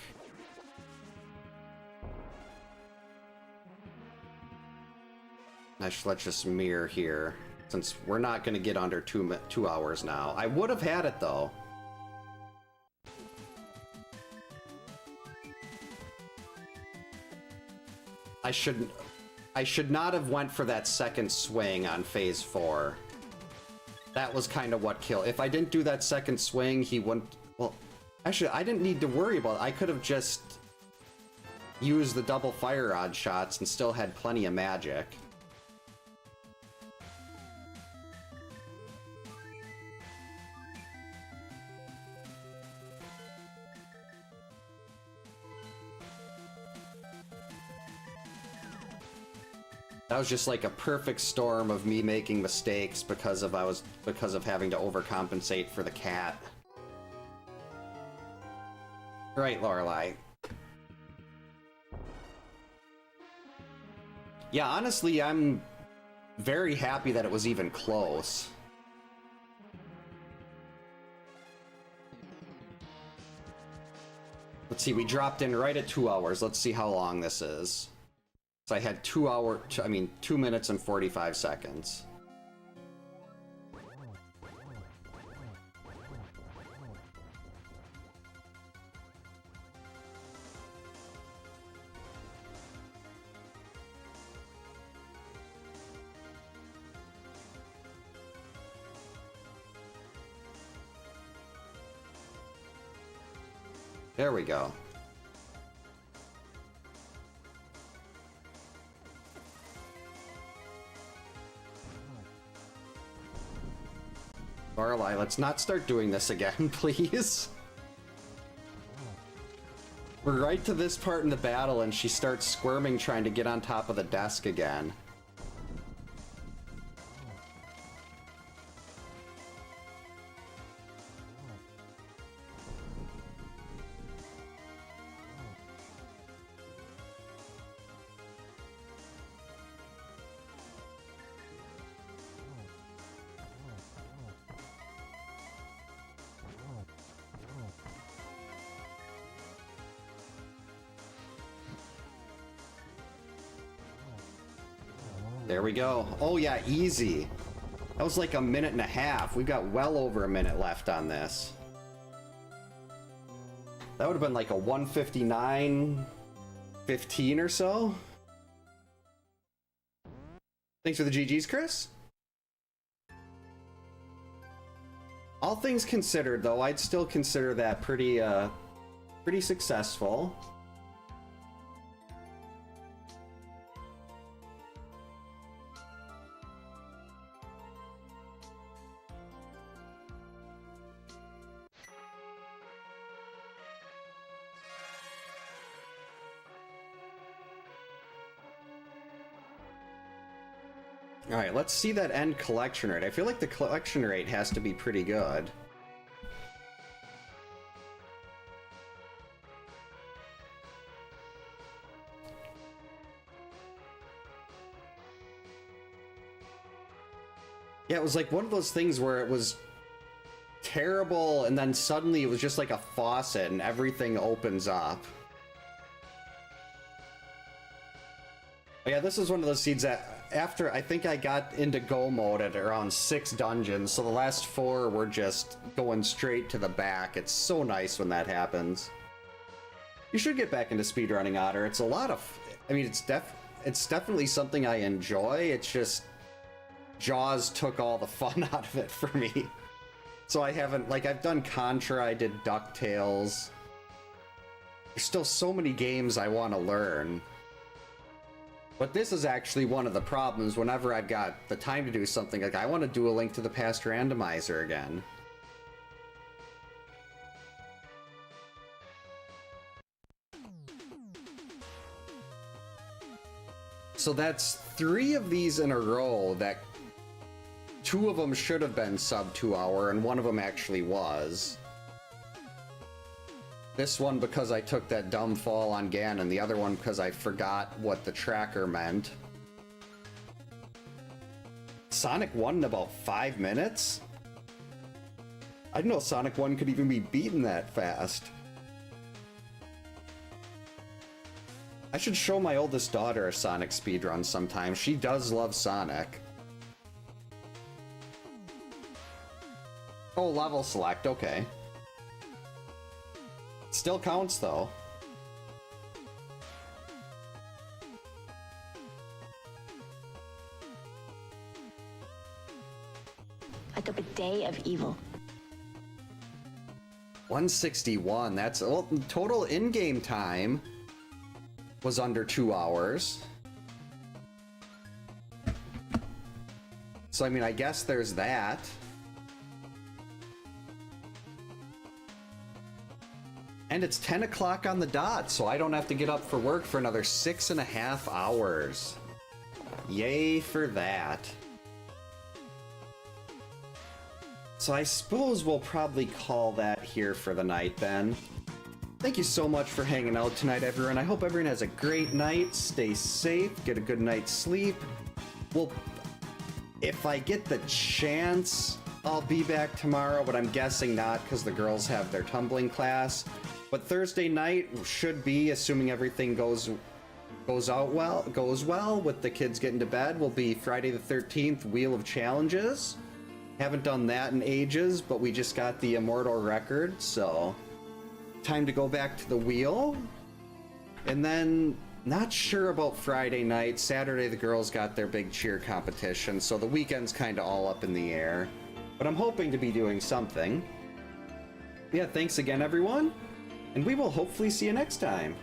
Speaker 1: Let's just mirror here, since we're not going to get under 2 hours now. I would have had it, though. I should not have went for that second swing on phase 4. That was kind of what killed. If I didn't do that second swing, he wouldn't... Well, actually, I didn't need to worry about it. I could have just used the double fire rod shots and still had plenty of magic. That was just like a perfect storm of me making mistakes because of having to overcompensate for the cat. Right, Lorelei. Yeah, honestly, I'm very happy that it was even close. Let's see, we dropped in right at 2 hours. Let's see how long this is. So I had 2 minutes and 45 seconds. There we go. Lorelei, let's not start doing this again, please. We're right to this part in the battle, and she starts squirming trying to get on top of the desk again. There we go. Oh yeah, easy. That was like a minute and a half. We've got well over a minute left on this. That would have been like a 1:59:15 or so. Thanks for the GGs, Chris. All things considered, though, I'd still consider that pretty successful. Alright, let's see that end collection rate. I feel like the collection rate has to be pretty good. Yeah, it was like one of those things where it was terrible and then suddenly it was just like a faucet and everything opens up. But yeah, this is one of those seeds that after I think I got into go mode at around 6 dungeons, so the last 4 were just going straight to the back. It's so nice when that happens. You should get back into speedrunning, Otter. It's a lot of, I mean, it's definitely something I enjoy. It's just Jaws took all the fun out of it for me. So I haven't, like, I've done Contra, I did DuckTales. There's still so many games I want to learn. But this is actually one of the problems whenever I've got the time to do something. Like, I want to do a Link to the Past Randomizer again. So that's 3 of these in a row that 2 of them should have been sub 2 hour and 1 of them actually was. This one because I took that dumb fall on Ganon, the other one because I forgot what the tracker meant. Sonic 1 in about 5 minutes? I didn't know Sonic 1 could even be beaten that fast. I should show my oldest daughter a Sonic speedrun sometime. She does love Sonic. Oh, level select, okay. Still counts, though.
Speaker 3: Like a bidet of evil.
Speaker 1: 161, that's, well, total in-game time was under 2 hours. So, I mean, I guess there's that. And it's 10 o'clock on the dot, so I don't have to get up for work for another 6.5 hours. Yay for that. So I suppose we'll probably call that here for the night then. Thank you so much for hanging out tonight, everyone. I hope everyone has a great night. Stay safe, get a good night's sleep. Well, if I get the chance, I'll be back tomorrow, but I'm guessing not because the girls have their tumbling class. But Thursday night should be, assuming everything goes well with the kids getting to bed, will be Friday the 13th Wheel of Challenges. Haven't done that in ages, but we just got the immortal record, so time to go back to the wheel. And then not sure about Friday night. Saturday the girls got their big cheer competition, so the weekend's kind of all up in the air. But I'm hoping to be doing something. Yeah, thanks again, everyone. And we will hopefully see you next time.